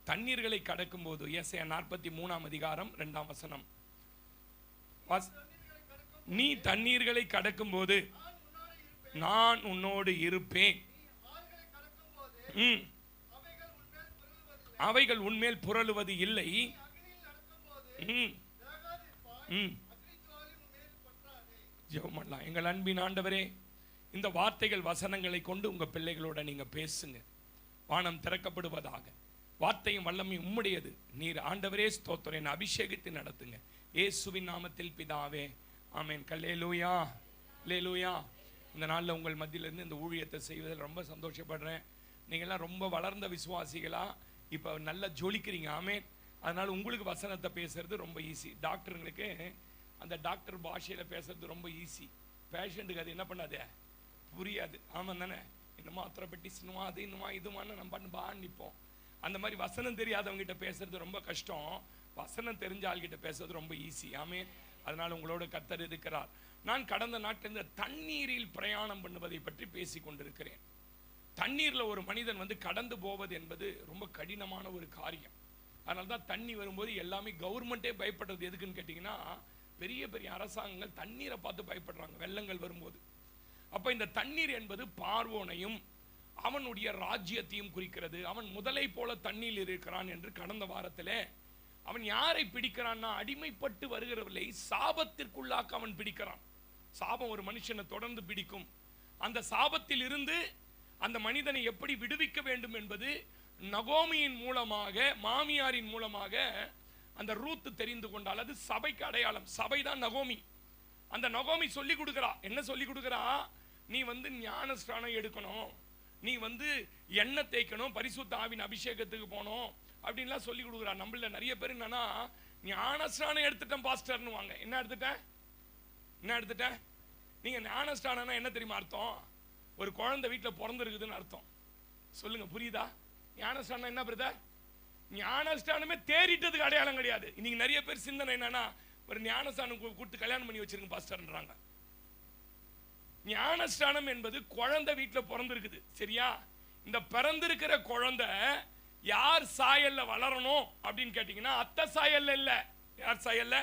தண்ணீர்களை கடக்கும் போது ஏசாயா 43 அதிகாரம் 2 வசனம், நீ தண்ணீர்களை கடக்கும் போது நான் உன்னோடு இருப்பேன், அவைகள் உன்மேல் புரளுவது இல்லை. எங்கள் அன்பின் ஆண்டவரே, இந்த வார்த்தைகள் வசனங்களை கொண்டு உங்க பிள்ளைகளோட நீங்க பேசுங்க. வானம் திறக்கப்படுவதாக. வார்த்தையும் வல்லமையும் உம்முடையது. நீர் ஆண்டவரே ஸ்தோத்திரம். அபிஷேகத்தை நடத்துங்க இயேசுவின் நாமத்தில் பிதாவே, ஆமென். அல்லேலூயா, அல்லேலூயா. இந்த நாளில் உங்கள் மத்தியிலிருந்து இந்த ஊழியத்தை செய்வதில் ரொம்ப சந்தோஷப்படுறேன். நீங்கள்லாம் ரொம்ப வளர்ந்த விசுவாசிகளா இப்போ நல்லா ஜொலிக்கிறீங்க. ஆமென். அதனால உங்களுக்கு வசனத்தை பேசுறது ரொம்ப ஈஸி. டாக்டருங்களுக்கு அந்த டாக்டர் பாஷையில் பேசுறது ரொம்ப ஈஸி. பேஷண்ட்டுக்கு அது என்ன பண்ணாது, புரியாது. ஆமாம் தானே? இன்னுமா அத்தனை பெட்டி சினிமா அது இன்னுமா இதுமான்னு நம்ம பண்ணு நிற்போம். அந்த மாதிரி வசனம் தெரியாதவங்ககிட்ட பேசுறது ரொம்ப கஷ்டம். வசனம் தெரிஞ்ச ஆள்கிட்ட பேசுறது ரொம்ப ஈஸி. ஆமென். அதனால உங்களோட கர்த்தர் இருக்கிறார். நான் கடந்த நாட்டில் தண்ணீரில் பிரயாணம் பண்ணுவதை பற்றி பேசி கொண்டிருக்கிறேன். தண்ணீர்ல ஒரு மனிதன் கடந்து போவது என்பது ரொம்ப கடினமான ஒரு காரியம். அதனால தான் தண்ணி வரும்போது எல்லாமே கவர்மெண்ட்டே பயப்படுறது. எதுக்குன்னு கேட்டிங்கன்னா, பெரிய பெரிய அரசாங்கங்கள் தண்ணீரை பார்த்து பயப்படுறாங்க வெள்ளங்கள் வரும்போது. அப்போ இந்த தண்ணீர் என்பது பார்வோனையும் அவனுடைய ராஜ்யத்தையும் குறிக்கிறது. அவன் முதலை போல தண்ணீர் இருக்கிறான் என்று கடந்த வாரத்தில் அவன் யாரை பிடிக்கிறான்னா, அடிமைப்பட்டு வருகிறவர்களை சாபத்திற்குள்ளாக்க அவன் பிடிக்கிறான். சாபம் ஒரு மனுஷனை தொடர்ந்து பிடிக்கும். அந்த சாபத்தில் இருந்து அந்த மனிதனை எப்படி விடுவிக்க வேண்டும் என்பது நகோமியின் மூலமாக, மாமியாரின் மூலமாக அந்த ரூத் தெரிந்து கொண்டால். அது சபைக்கு அடையாளம். சபை தான் நகோமி. அந்த நகோமி சொல்லி கொடுக்கிறா. என்ன சொல்லி கொடுக்கிறா? நீ ஞானஸ்நானம் எடுக்கணும், நீ எண்ணெய் தேய்க்கணும், பரிசுத்த ஆவின் அபிஷேகத்துக்கு போகணும் அப்படின்லாம் சொல்லி கொடுக்குறா. நம்மள நிறைய பேர் என்னன்னா, ஞானஸ்நானம் எடுத்துட்டேன் பாஸ்டர்னு வாங்க. என்ன எடுத்துட்டேன்? நீங்க ஞானஸ்நானம்னா என்ன தெரியுமா அர்த்தம்? ஒரு குழந்தை வீட்டில் பிறந்திருக்குதுன்னு அர்த்தம். சொல்லுங்க, புரியுதா? ஞானஸ்நானம் என்ன பிரதர்? ஞானஸ்நானமே தேறிட்டதுக்கு அடையாளம் கிடையாது. இன்னைக்கு நிறைய பேர் சிந்தனை என்னன்னா, ஒரு ஞானஸ்நானம் கூப்பிட்டு கல்யாணம் பண்ணி வச்சிருங்க பாஸ்டர்ன்றாங்க. ஞானஸ்நானம் என்பது குழந்தை வீட்டில் பிறந்திருக்குது, சரியா? இந்த பிறந்திருக்கிற குழந்தை யார் சாயல்ல வளரணும் அப்படின்னு கேட்டீங்கன்னா, அத்தை சாயல்ல இல்ல. யார் சாயல்ல?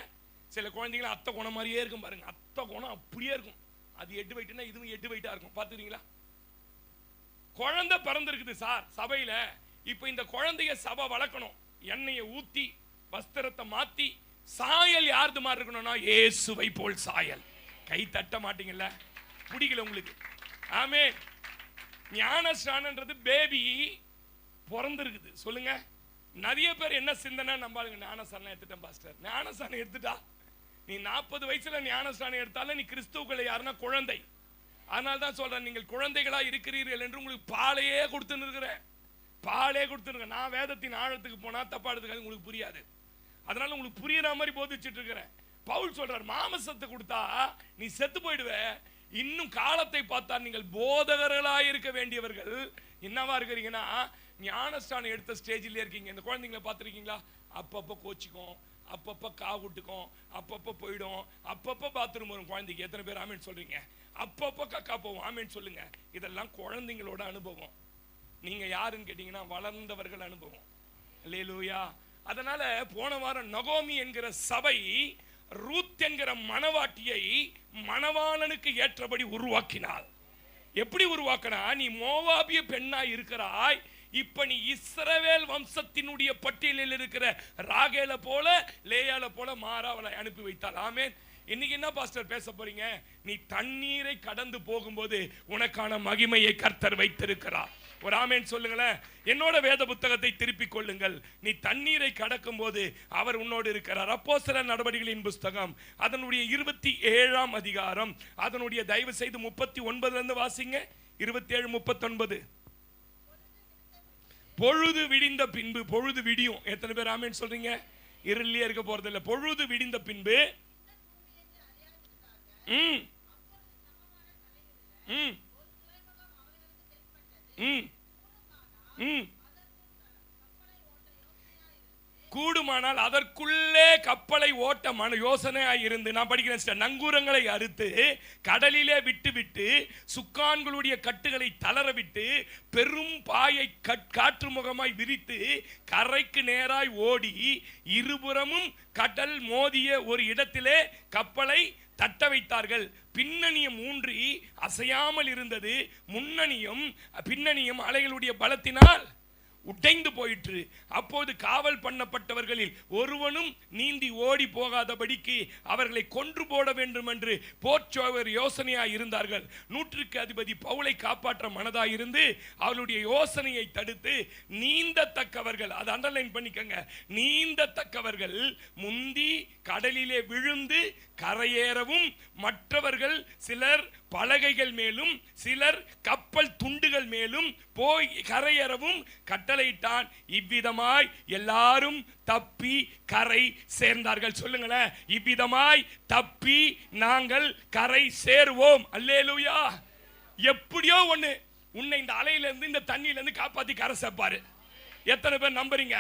சில குழந்தைங்கள அத்தை குணம் மாதிரியே இருக்கும் பாருங்க. அத்தை குணம் அப்படியே இருக்கும். அது 8 வெயிட்னா இதுவும் 8 வெயிட்டா இருக்கும். பாத்துக்கிறீங்களா? குழந்தை பிறந்திருக்குது சார் சபையில. இப்ப இந்த குழந்தைய சபை வளர்க்கணும். எண்ணெயை ஊத்தி வஸ்திரத்தை மாத்தி சாயல் யாருது மாதிரி இருக்கணும்னா, இயேசுவை போல் சாயல். கை தட்ட மாட்டீங்கல்ல? பிடிக்கல உங்களுக்கு? ஆமென். ஞானஸ்நானம்ன்றது பேபி பிறந்திருக்குது. சொல்லுங்க. நிறைய பேர் என்ன சிந்தனை, நம்பாளுங்க ஞானஸ்நானம் எடுத்துட்டேன் பாஸ்டர். ஞானஸ்நானம் எடுத்துட்டா நீ 40 வயசுல ஞானஸ்நானம் எடுத்தாலும் நீ கிறிஸ்துவுக்குள்ள யாருன்னா குழந்தை. அதனால தான் சொல்றேன், நீங்கள் குழந்தைகளா இருக்கிறீர்கள் என்று உங்களுக்கு பாலையே கொடுத்துன்னு இருக்கிறேன். பாலே கொடுத்துருங்க. நான் வேதத்தின் ஆழத்துக்கு போனா தப்பா எடுத்துக்காது, உங்களுக்கு புரியாது. அதனால உங்களுக்கு புரியுற மாதிரி போதிச்சுட்டு இருக்கிறேன். பவுல் சொல்றார், மாமசத்தை கொடுத்தா நீ செத்து போயிடுவ. இன்னும் காலத்தை பார்த்தா நீங்கள் போதகர்களா இருக்க வேண்டியவர்கள் என்னவா இருக்கிறீங்கன்னா, ஞானஸ்தானம் எடுத்த ஸ்டேஜிலே இருக்கீங்க. இந்த குழந்தைங்களை பார்த்துருக்கீங்களா? அப்பப்போ கோச்சிக்கும், அப்பப்போ காவுட்டுக்கும், அப்பப்போ போயிடும், அப்பப்போ பாத்ரூம் வரும் குழந்தைக்கு. எத்தனை பேர் ஆமேன்னு சொல்றீங்க? அப்பப்போ கக்கா போவோம். ஆமேன்னு சொல்லுங்க. இதெல்லாம் குழந்தைங்களோட அனுபவம். நீங்க யாருன்னு கேட்டீங்கன்னா, வளர்ந்தவர்கள் அனுபவம். அல்லேலூயா. அதனால போன வாரம் நகோமி என்கிற சபை ரூத் என்கிற மணவாட்டியை மணவாளனுக்கு ஏற்றபடி உருவாக்கினாள். எப்படி உருவாக்கினா, நீ மோவாபிய பெண்ணா இருக்கிறாய், இப்ப நீ இஸ்ரவேல் வம்சத்தினுடைய பட்டியலில் இருக்கிற ராகேல போல லேயால போல மாறாவளை அனுப்பி வைத்தாள். ஆமென். இன்னைக்கு என்ன பாஸ்டர் பேச போறீங்க? நீ தண்ணீரை கடந்து போகும்போது உனக்கான மகிமையை கர்த்தர் வைத்திருக்கிறார். ஒரு ஆமென் சொல்லுங்களேன். என்னோட வேத புத்தகத்தை திருப்பிக் கொள்ளுங்கள். நீ தண்ணீரை கடக்கும் போது அவர் உன்னோடு இருக்கிறார். அப்போஸ்தலர் நடவடிக்கைகளின் புஸ்தகம் அதனுடைய 27ஆம் அதிகாரம், அதனுடைய தயவு செய்து 39 இருந்து வாசிங்க. 27, 39. பொழுது விடிந்த பின்பு, பொழுது விடியும். எத்தனை பேர் ஆமென் சொல்றீங்க? இருளிலே இருக்க போறது இல்ல. பொழுது விடிந்த பின்பு கூடுமானால் அதற்குள்ளே கப்பலை ஓட்ட யோசனையாய் இருந்து, நான் படிக்கிறேன், நங்கூரங்களை அறுத்து கடலிலே விட்டு சுக்கான்களுடைய கட்டுகளை தளர விட்டு பெரும் பாயை காற்று முகமாய் விரித்து கரைக்கு நேராய் ஓடி இருபுறமும் கடல் மோதிய ஒரு இடத்திலே கப்பலை தட்ட வைத்தார்கள். பின்னணியும் ஊன்றி அசையாமல் இருந்தது, பின்னணியும் அலைகளுடைய பலத்தினால் உடைந்து போயிற்று. அப்போது காவல் பண்ணப்பட்டவர்களில் ஒருவனும் நீந்தி ஓடி போகாதபடிக்கு அவர்களை கொன்று போட வேண்டும் என்று போர்ச்சோவர் யோசனையாய் இருந்தார்கள். 100க்கு அதிபதி பவுலை காப்பாற்ற மனதாய் இருந்து அவருடைய யோசனையை தடுத்து நீந்தத்தக்கவர்கள், அதை அண்டர்லைன் பண்ணிக்கங்க, நீந்தத்தக்கவர்கள் முந்தி கடலிலே விழுந்து கரையேறவும் மற்றவர்கள் சிலர் பலகைகள் மேலும் சிலர் கப்பல் துண்டுகள் மேலும் போய் கரையேறவும் கட்டளையிட்டான். இவ்விதமாய் எல்லாரும் தப்பி கரை சேர்ந்தார்கள். சொல்லுங்களேன், இவ்விதமாய் தப்பி நாங்கள் கரை சேருவோம். அல்லேலூயா. எப்படியோ ஒண்ணு உன்னை இந்த அலையில இருந்து இந்த தண்ணியில இருந்து காப்பாத்தி கரை சேர்ப்பாரு. எத்தனை பேர் நம்புறீங்க?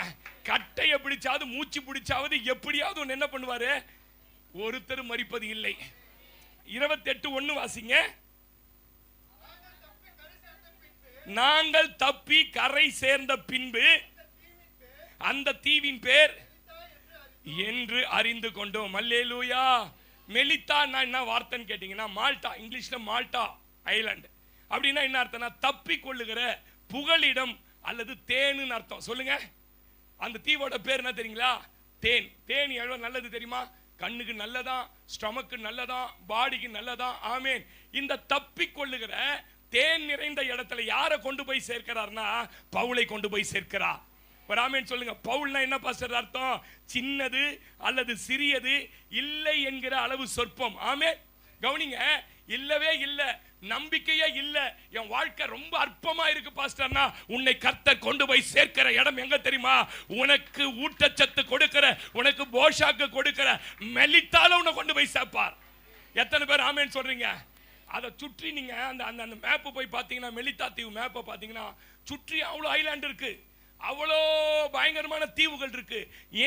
கட்டையை பிடிச்சாவது மூச்சு பிடிச்சாவது எப்படியாவது ஒன்னு என்ன பண்ணுவாரு? ஒருத்தர் மரிப்பது இல்லை. 28:1 வாசிங்க. நாங்கள் தப்பி கரை சேர்ந்த பின்பு அந்த தீவின் பேர் என்று அறிந்து கொண்டோம். அல்லேலூயா. மெலித்தா என்ன வார்த்தைன்னு கேட்டீங்கன்னா மால்டா, இங்கிலீஷ்ல மால்டா ஐலாண்ட். அப்படின்னா என்ன அர்த்தம்னா தப்பி கொள்ளுகிற புகலிடம் அல்லது தேனு அர்த்தம். சொல்லுங்க, அந்த தீவோட பேர் என்ன தெரியுங்களா? தேன். தேன் எவ்வளவு நல்லது தெரியுமா? கண்ணுக்கு நல்லதா, ஸ்டமக்கு நல்லதா, பாடிக்கு நல்லதா. ஆமேன். இந்த தப்பி கொள்ளுகிற தேன் நிறைந்த இடத்துல யாரை கொண்டு போய் சேர்க்கிறார்னா பவுலை கொண்டு போய் சேர்க்கிறார். ஒரு ஆமேன் சொல்லுங்க. பவுல்னா என்ன பாஸ்டர் அர்த்தம்? சின்னது அல்லது சிறியது இல்லை என்கிற அளவு சொற்பம். ஆமேன். கவனிங்க, இல்லவே இல்லை, நம்பிக்கையே இல்ல, என் வாழ்க்கை ரொம்ப அற்பமா இருக்கு பாஸ்டர்னா உன்னை கர்த்தர் கொண்டு போய் சேர்க்கிற இடம் எங்க தெரியுமா? உனக்கு ஊட்டச்சத்து கொடுக்கிற, உனக்கு போஷாக்கு கொடுக்கிற மெலித்தால உன்னை கொண்டு போய் சேர்ப்பார். எத்தனை பேர் ஆமேன் சொல்றீங்க? அதை சுற்றி நீங்க அந்த மேப் போய் பாத்தீங்கன்னா, மெலித்தா தீவு மேப்பை பாத்தீங்கன்னா சுற்றி அவ்வளவு ஐலாண்ட் இருக்கு, அவ்வளோ பயங்கரமான தீவுகள் இருக்கு.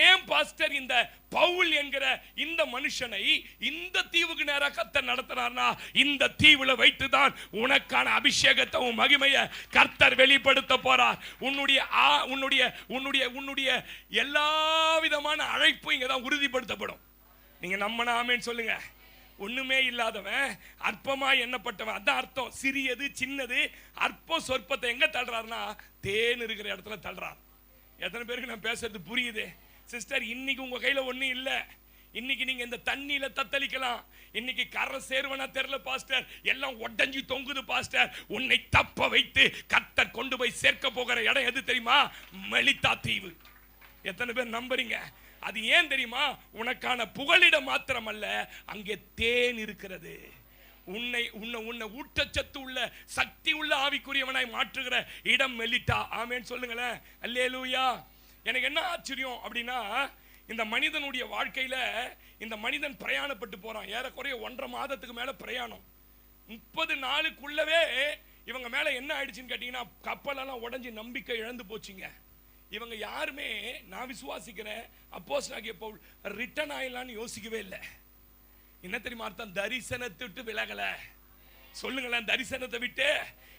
ஏன் பாஸ்டர் இந்த பவுல் என்கிற இந்த மனுஷனை இந்த தீவுக்கு நேராக கர்த்தர் நடத்தினார்னா இந்த தீவுல வைத்துதான் உனக்கான அபிஷேகத்தை மகிமையை கர்த்தர் வெளிப்படுத்த போறார். உன்னுடைய எல்லா விதமான அழைப்பு இங்கதான் உறுதிப்படுத்தப்படும். நீங்க நம்பினா ஆமேன் சொல்லுங்க. ஒண்ணுமே இல்லாதவன் அற்பமா எண்ணப்பட்டவன், அதான் அர்த்தம். சிறியது சின்னது அற்பம் சொற்பத்தை எங்க தள்ளுறாருன்னா தேன் இருக்கிற இடத்துல தள்ளுறார். எத்தனை பேருக்கு நான் பேசுறது புரியுது? சிஸ்டர், இன்னைக்கு உங்க கையில ஒண்ணும் இல்ல. இன்னைக்கு நீங்க இந்த தண்ணியில தத்தளிக்கலாம். இன்னைக்கு கரை சேர்வனா தெரியல பாஸ்டர், எல்லாம் உடஞ்சி தொங்குது பாஸ்டர். உன்னை தப்ப வைத்து கர்த்தர் கொண்டு போய் சேர்க்க போகிற இடம் எது தெரியுமா? மெலித்தா தீவு. எத்தனை பேர் நம்புறீங்க? அது ஏன் தெரியுமா? உனக்கான புகலிடம் மாத்திரம் அல்ல, அங்கே தேன் இருக்கிறது. உன்னை ஊட்டச்சத்து உள்ள சக்தி உள்ள ஆவிக்குரியவனாய் மாற்றுகிற இடம் மெலிட்டா. ஆமேன் சொல்லுங்களேன். அல்லேலூயா. எனக்கு என்ன ஆச்சரியம் அப்படின்னா, இந்த மனிதனுடைய வாழ்க்கையில இந்த மனிதன் பிரயாணப்பட்டு போறான். ஏறக்குறைய 1.5 மாதத்துக்கு மேல பிரயாணம். 30 நாளுக்குள்ளவே இவங்க மேல என்ன ஆயிடுச்சுன்னு கேட்டீங்கன்னா, கப்பலெல்லாம் உடஞ்சி நம்பிக்கை இழந்து போச்சுங்க. இவங்க யாருமே நான் விசுவாசிக்கிறேன் அப்போஸ்தலனாகிய பவுல் ரிட்டர்ன் ஆயிடலான்னு யோசிக்கவே இல்லை. என்ன தெரியுமா அர்த்தம்? தரிசனத்தை விட்டு விலகல. சொல்லுங்களேன், தரிசனத்தை விட்டு.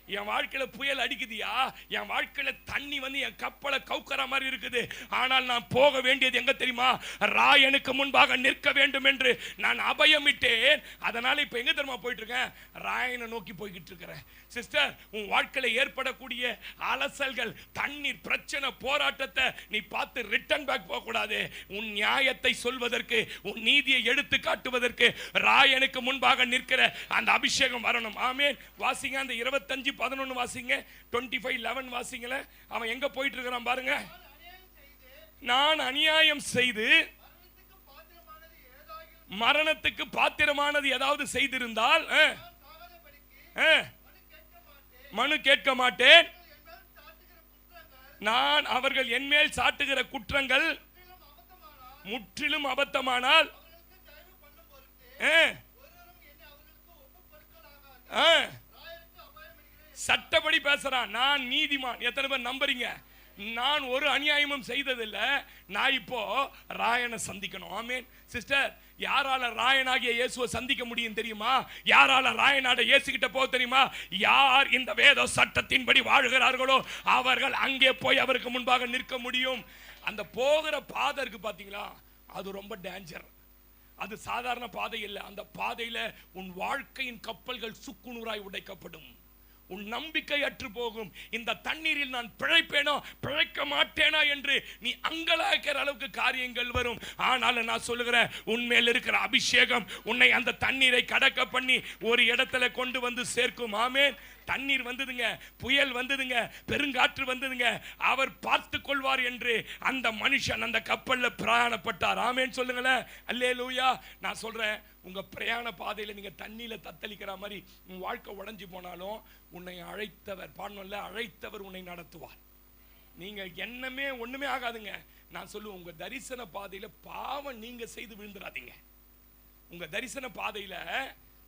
என் வாழ்க்கையில புயல் அடிக்குதியா, என் வாழ்க்கையில தண்ணி வந்து என் கப்பலை கவுக்கிற மாதிரி இருக்குது, ஆனால் நான் போக வேண்டியது எங்க தெரியுமா? ராயனுக்கு முன்பாக நிற்க வேண்டும் என்று நான் அபயமிட்டேன். அதனால இப்ப எங்க தெரியுமா போயிட்டு இருக்கேன்? ராயனை நோக்கி போய்கிட்டு இருக்கிறேன். சிஸ்டர், உன் வாழ்க்கையில ஏற்படக்கூடிய அலசல்கள், தண்ணீர் பிரச்சனை, போராட்டத்தை நீ பார்த்து ரிட்டர்ன் பேக் போக கூடாது. உன் நியாயத்தை சொல்வதற்கு, உன் நீதியை எடுத்து காட்டுவதற்கு ராயனுக்கு முன்பாக நிற்கிற அந்த அபிஷேகம் வரணும். ஆமென். வாசிங்க அந்த 25:11 வாசிங்க. 25:11 வாசிங்கள. அவன் எங்க போயிட்டு இருக்கிறான் பாருங்க. நான் அநியாயம் செய்து மரணத்துக்கு பாத்திரமானது ஏதாவது செய்திருந்தால் மனு கேட்க மாட்டேன். நான் அவர்கள் என்மேல் சாட்டுகிற குற்றங்கள் முற்றிலும் அபத்தமானால் சட்டப்படி பேசுறான். நான் நீதிமான். எத்தனை பேர் நம்புறீங்க? நான் ஒரு அநியாயமும் செய்ததில்லை, நான் இப்போ ராயனை சந்திக்கணும். ஆமென். சிஸ்டர், யாரால ராயனாகிய இயேசுவை சந்திக்க முடியும் தெரியுமா? யாரால ராயனாட இயேசு கிட்ட போக தெரியுமா? யார் இந்த வேத சட்டத்தின்படி வாழ்கிறார்களோ அவர்கள் அங்கே போய் அவருக்கு முன்பாக நிற்க முடியும். அந்த போகிற பாதை இருக்கு பாத்தீங்களா, அது ரொம்ப டேஞ்சர். அது சாதாரண பாதை இல்லை. அந்த பாதையில உன் வாழ்க்கையின் கப்பல்கள் சுக்குநூறாய் உடைக்கப்படும். உன் நம்பிக்கை அற்று போகும். இந்த தண்ணீரில் நான் பிழைப்பேனோ பிழைக்க மாட்டேனா என்று நீ அங்கலாய்க்கிற அளவுக்கு காரியங்கள் வரும். ஆனாலும் நான் சொல்லுகிறேன், உன்மேல் இருக்கிற அபிஷேகம் உன்னை அந்த தண்ணீரை கடக்க பண்ணி ஒரு இடத்துல கொண்டு வந்து சேர்க்கும். ஆமென். தண்ணீர் வந்ததுங்க, புயல் வந்ததுங்க, பெருங்காற்று வந்ததுங்க, அவர் பார்த்து கொள்வார் என்று அந்த மனுஷன் அந்த கப்பல்ல பிரயாணப்பட்டார். ஆமென் சொல்லுங்களேன். அல்லேலூயா. நான் சொல்றேன், உங்க பிரயாண பாதையில நீங்க தண்ணியில தத்தளிக்கிற மாதிரி உன் வாழ்க்கை உடைஞ்சு போனாலும் உன்னை அழைத்தவர், பாடணும்ல, அழைத்தவர் உன்னை நடத்துவார். நீங்க எண்ணமே ஒண்ணுமே ஆகாதுங்க. நான் சொல்லுவேன், உங்க தரிசன பாதையில பாவம் நீங்க செய்து விழுந்துடாதீங்க. உங்க தரிசன பாதையில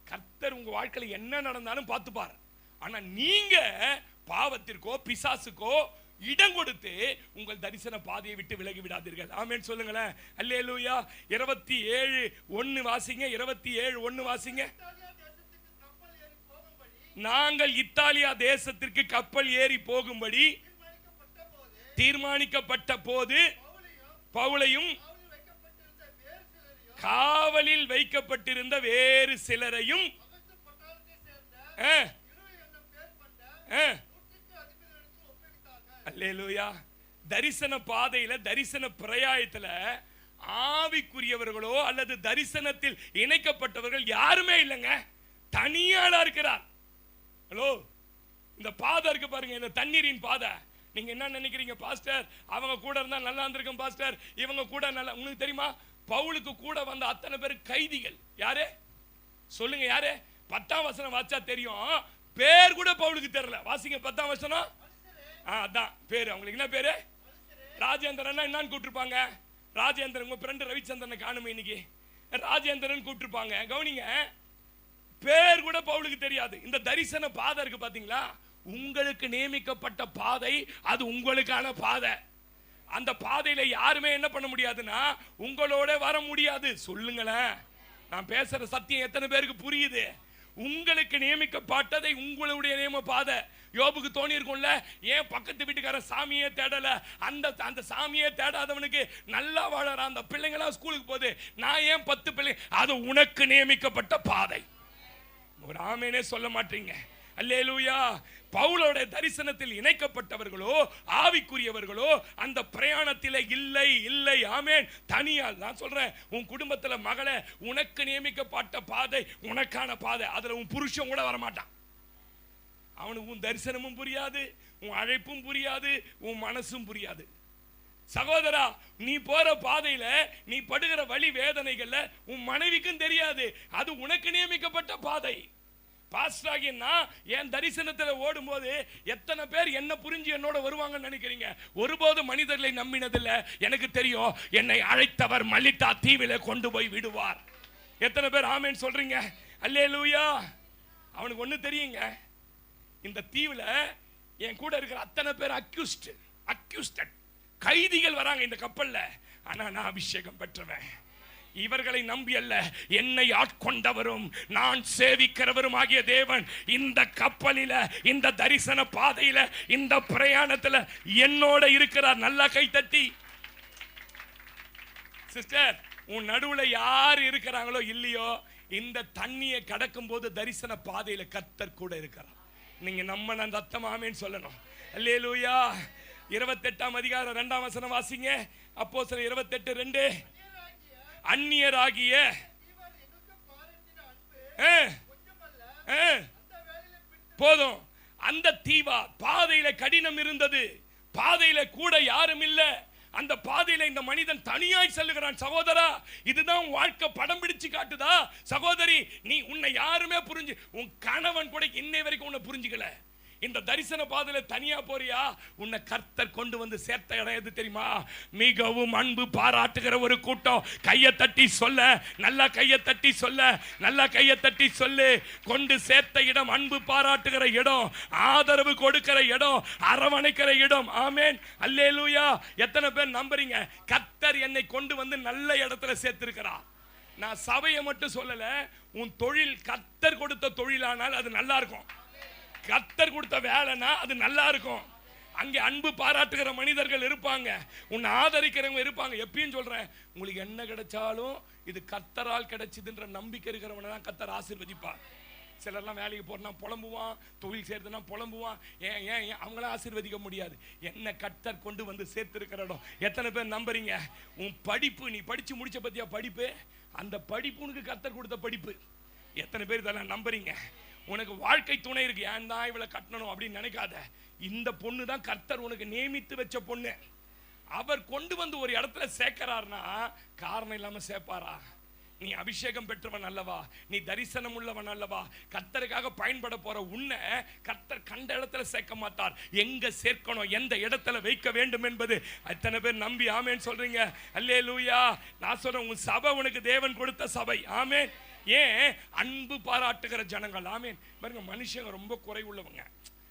கர்த்தர் உங்க வாழ்க்கையில என்ன நடந்தாலும் பார்த்துப்பார். ஆனா நீங்க பாவத்திற்கோ பிசாசுக்கோ இடம் கொடுத்து உங்கள் தரிசன பாதையை விட்டு விலகி விடாதீர்கள். ஆமென் சொல்லுங்களேன். அல்லேலூயா. 27:1 வாசிங்க. 27:1 வாசிங்க. நாங்கள் இத்தாலியா தேசத்திற்கு கப்பல் ஏறி போகும்படி தீர்மானிக்கப்பட்ட போது பவுலையும் காவலில் வைக்கப்பட்டிருந்த வேறு சிலரையும் அல்லேலூயா. தரிசன பாதையில, தரிசன பிரயாயத்துல ஆவிக்குரியவர்களோ அல்லது தரிசனத்தில் இணைக்கப்பட்டவர்கள் யாருமே இல்லைங்க. தனியாளா இருக்கிறார். ஹலோ, இந்த பாதை இருக்கு பாருங்க, இந்த தண்ணீரின் பாதை. நீங்க என்ன நினைக்கிறீங்க? பாஸ்டர், அவங்க கூட இருந்தா நல்லா இருந்திருக்கும் பாஸ்டர், இவங்க கூட நல்லா. உங்களுக்கு தெரியுமா, பவுலுக்கு கூட வந்த அத்தனை பேர் கைதிகள். யாரு சொல்லுங்க? யாரு? 10ஆம் வசனம் வாச்சா தெரியும். பேர் கூட பவுலுக்கு தெரியல. வாசிங்க 10ஆம் வசனம். அதான் பேரு. அவங்களுக்கு என்ன பேரு? ராஜேந்திரன். என்னன்னு கூப்பிட்டுருப்பாங்க? ராஜேந்திரன். உங்க ஃப்ரெண்ட் ரவிச்சந்திரனை காணுமே இன்னைக்கு. ராஜேந்திரன் கூப்பிட்டுருப்பாங்க. கவனிங்க, பேர் கூட பவுலுக்கு தெரியாது. இந்த தரிசன பாதை இருக்கு பாத்தீங்களா, உங்களுக்கு நியமிக்கப்பட்ட பாதை, அது உங்களுக்கான பாதை. அந்த பாதையில யாருமே என்ன பண்ண முடியாதுன்னா உங்களோட வர முடியாது. சொல்லுங்களேன், நான் பேசுற சத்தியம் எத்தனை பேருக்கு புரியுது? உங்களுக்கு நியமிக்கப்பட்டதை உங்களுடைய நியம பாதை. யோபுக்கு தோணி இருக்கும்ல, ஏன் பக்கத்து வீட்டுக்காரன் சாமியே தேடல? அந்த சாமியே தேடாதவனுக்கு நல்லா வாழற அந்த பிள்ளைங்களாம் ஸ்கூலுக்கு போகுது, நான் ஏன் 10 பிள்ளை? அது உனக்கு நியமிக்கப்பட்ட பாதை. ஒரு ஆமேனே சொல்ல மாட்டீங்க. அல்லேலூயா. பவுலோட தரிசனத்தில் இணைக்கப்பட்டவர்களோ ஆவிக்குரியவர்களோ அந்த பிரயாணத்தில் இல்லை இல்லை. ஆமென். தனியால் நான் சொல்றேன், உன் குடும்பத்துல மகளே, உனக்கு நியமிக்கப்பட்ட பாதை உனக்கான பாதை. அதுல உன் புருஷன் கூட வரமாட்டான். அவனுக்கு உன் தரிசனமும் புரியாது, உன் அழைப்பும் புரியாது, உன் மனசும் புரியாது. சகோதரா, நீ போற பாதையில நீ படுகிற வலி வேதனைகள்ல உன் மனைவிக்கும் தெரியாது. அது உனக்கு நியமிக்கப்பட்ட பாதை. பாஸ்டராகினா என் தரிசனத்தில் ஓடும் போது எத்தனை பேர் என்ன புரிஞ்சு என்னோட வருவாங்கன்னு நினைக்கிறீங்க? ஒருபோது மனிதர்களை நம்பினதில்லை. எனக்கு தெரியும், என்னை அழைத்தவர் மல்லிட்டா தீவில கொண்டு போய் விடுவார். எத்தனை பேர் ஆமென் சொல்றீங்க? அல்லேலூயா. அவனுக்கு ஒண்ணு தெரியுங்க, இந்த தீவுல என் கூட இருக்கிற அத்தனை பேர் அக்யூஸ்டட் கைதிகள் வராங்க இந்த கப்பல்ல. ஆனா நான் அபிஷேகம் பெற்றவன். இவர்களை நம்பி அல்ல, என்னை ஆட்கொண்டவரும் நான் சேவிக்கிறவரும் ஆகிய தேவன் இந்த கப்பலில, இந்த தரிசன பாதையில, இந்த பிரயாணத்துல என்னோட இருக்கிறார். நல்லா கை தட்டி. சிஸ்டர், உன் நடுவுல யார் இருக்கிறாங்களோ இல்லையோ, இந்த தண்ணியை கடக்கும் போது தரிசன பாதையில கர்த்தர் கூட இருக்கிறார். நீங்க நம்ம ரத்தம் ஆமென் சொல்லணும். அல்லேலூயா. 28ஆம் அதிகாரம் 2ஆம் வசனம் வாசிங்க. அப்போஸ்தலர் 28:2. அந்நியராகிய போதும். அந்த தீவா பாதையில கடினம் இருந்தது, பாதையில கூட யாரும் இல்ல. அந்த பாதையில இந்த மனிதன் தனியாய் செல்லுகிறான். சகோதரா, இதுதான் வாழ்க்கை படம் பிடிச்சு காட்டுதா? சகோதரி, நீ உன்னை யாருமே புரிஞ்சு, உன் கணவன் கூட இன்னை வரைக்கும் உன்னை புரிஞ்சுக்கல. இந்த தரிசன பாதையில தனியா போறியா? உன்னை கர்த்தர் கொண்டு வந்து சேர்த்த இடம் எது தெரியுமா? மிகவும் அன்பு பாராட்டுகிற ஒரு கூட்டம். கையை தட்டி சொல்ல, நல்லா கையை தட்டி சொல்ல, நல்லா கையை தட்டி சொல்லு. கொண்டு சேர்த்த இடம் அன்பு பாராட்டுகிற இடம், ஆதரவு கொடுக்கிற இடம், அரவணைக்கிற இடம். ஆமென், அல்லேலூயா. எத்தனை பேர் நம்புறீங்க? கர்த்தர் என்னை கொண்டு வந்து நல்ல இடத்துல சேர்த்திருக்கிறார். நான் சபையை மட்டும் சொல்லல, உன் தொழில் கர்த்தர் கொடுத்த தொழிலானால் அது நல்லா இருக்கும். கர்த்தர் கொடுத்த வேலைனா அது நல்லா இருக்கும். அங்கே அன்பு பாராட்டுகிற மனிதர்கள் இருப்பாங்க, உன்னை ஆதரிக்கிறவங்க இருப்பாங்க. எப்பயும் சொல்றேன், உங்களுக்கு என்ன கிடைச்சாலும் இது கர்த்தரால் கிடைச்சதுன்ற நம்பிக்கை இருக்கிறவனை தான் கர்த்தர் ஆசீர்வதிப்பார். சிலர்லாம் வேலைக்கு போறனா புலம்புவான், தொழில் செய்யறதுனா புலம்புவான். ஏன் ஏன் அவங்களாம் ஆசீர்வதிக்க முடியாது. என்ன கர்த்தர் கொண்டு வந்து சேர்த்திருக்கிற இடம். எத்தனை பேர் நம்புறீங்க? உன் படிப்பு, நீ படிச்சு முடிச்ச பத்தியா படிப்பு, அந்த படிப்பு உனக்கு கர்த்தர் கொடுத்த படிப்பு. எத்தனை பேர் இதெல்லாம் நம்புறீங்க? உனக்கு வாழ்க்கை துணை இருக்கு, ஏன் தான் இவளை கட்டணும் அப்படின்னு நினைக்காத. இந்த பொண்ணு தான் கர்த்தர் உனக்கு நியமித்து வச்ச பொண்ணு. அவர் கொண்டு வந்து ஒரு இடத்துல சேர்க்கிறார்னா காரணம் இல்லாம சேர்ப்பாரா? நீ அபிஷேகம் பெற்றவன் அல்லவா, நீ தரிசனம் உள்ளவன் அல்லவா, கர்த்தருக்காக பயன்பட போற உன்னை கர்த்தர் கண்ட இடத்துல சேர்க்க மாட்டார். எங்க சேர்க்கணும், எந்த இடத்துல வைக்க வேண்டும் என்பது எத்தனை பேர் நம்பி ஆமேன் சொல்றீங்க? அல்லேலூயா. நான் சொல்றேன், உன் சபை உனக்கு தேவன் கொடுத்த சபை. ஆமேன். ஏன்? அன்பு பாராட்டுகிற ஜனங்கள். ஆமேன். பாருங்க, மனுஷங்க ரொம்ப குறை உள்ளவங்க.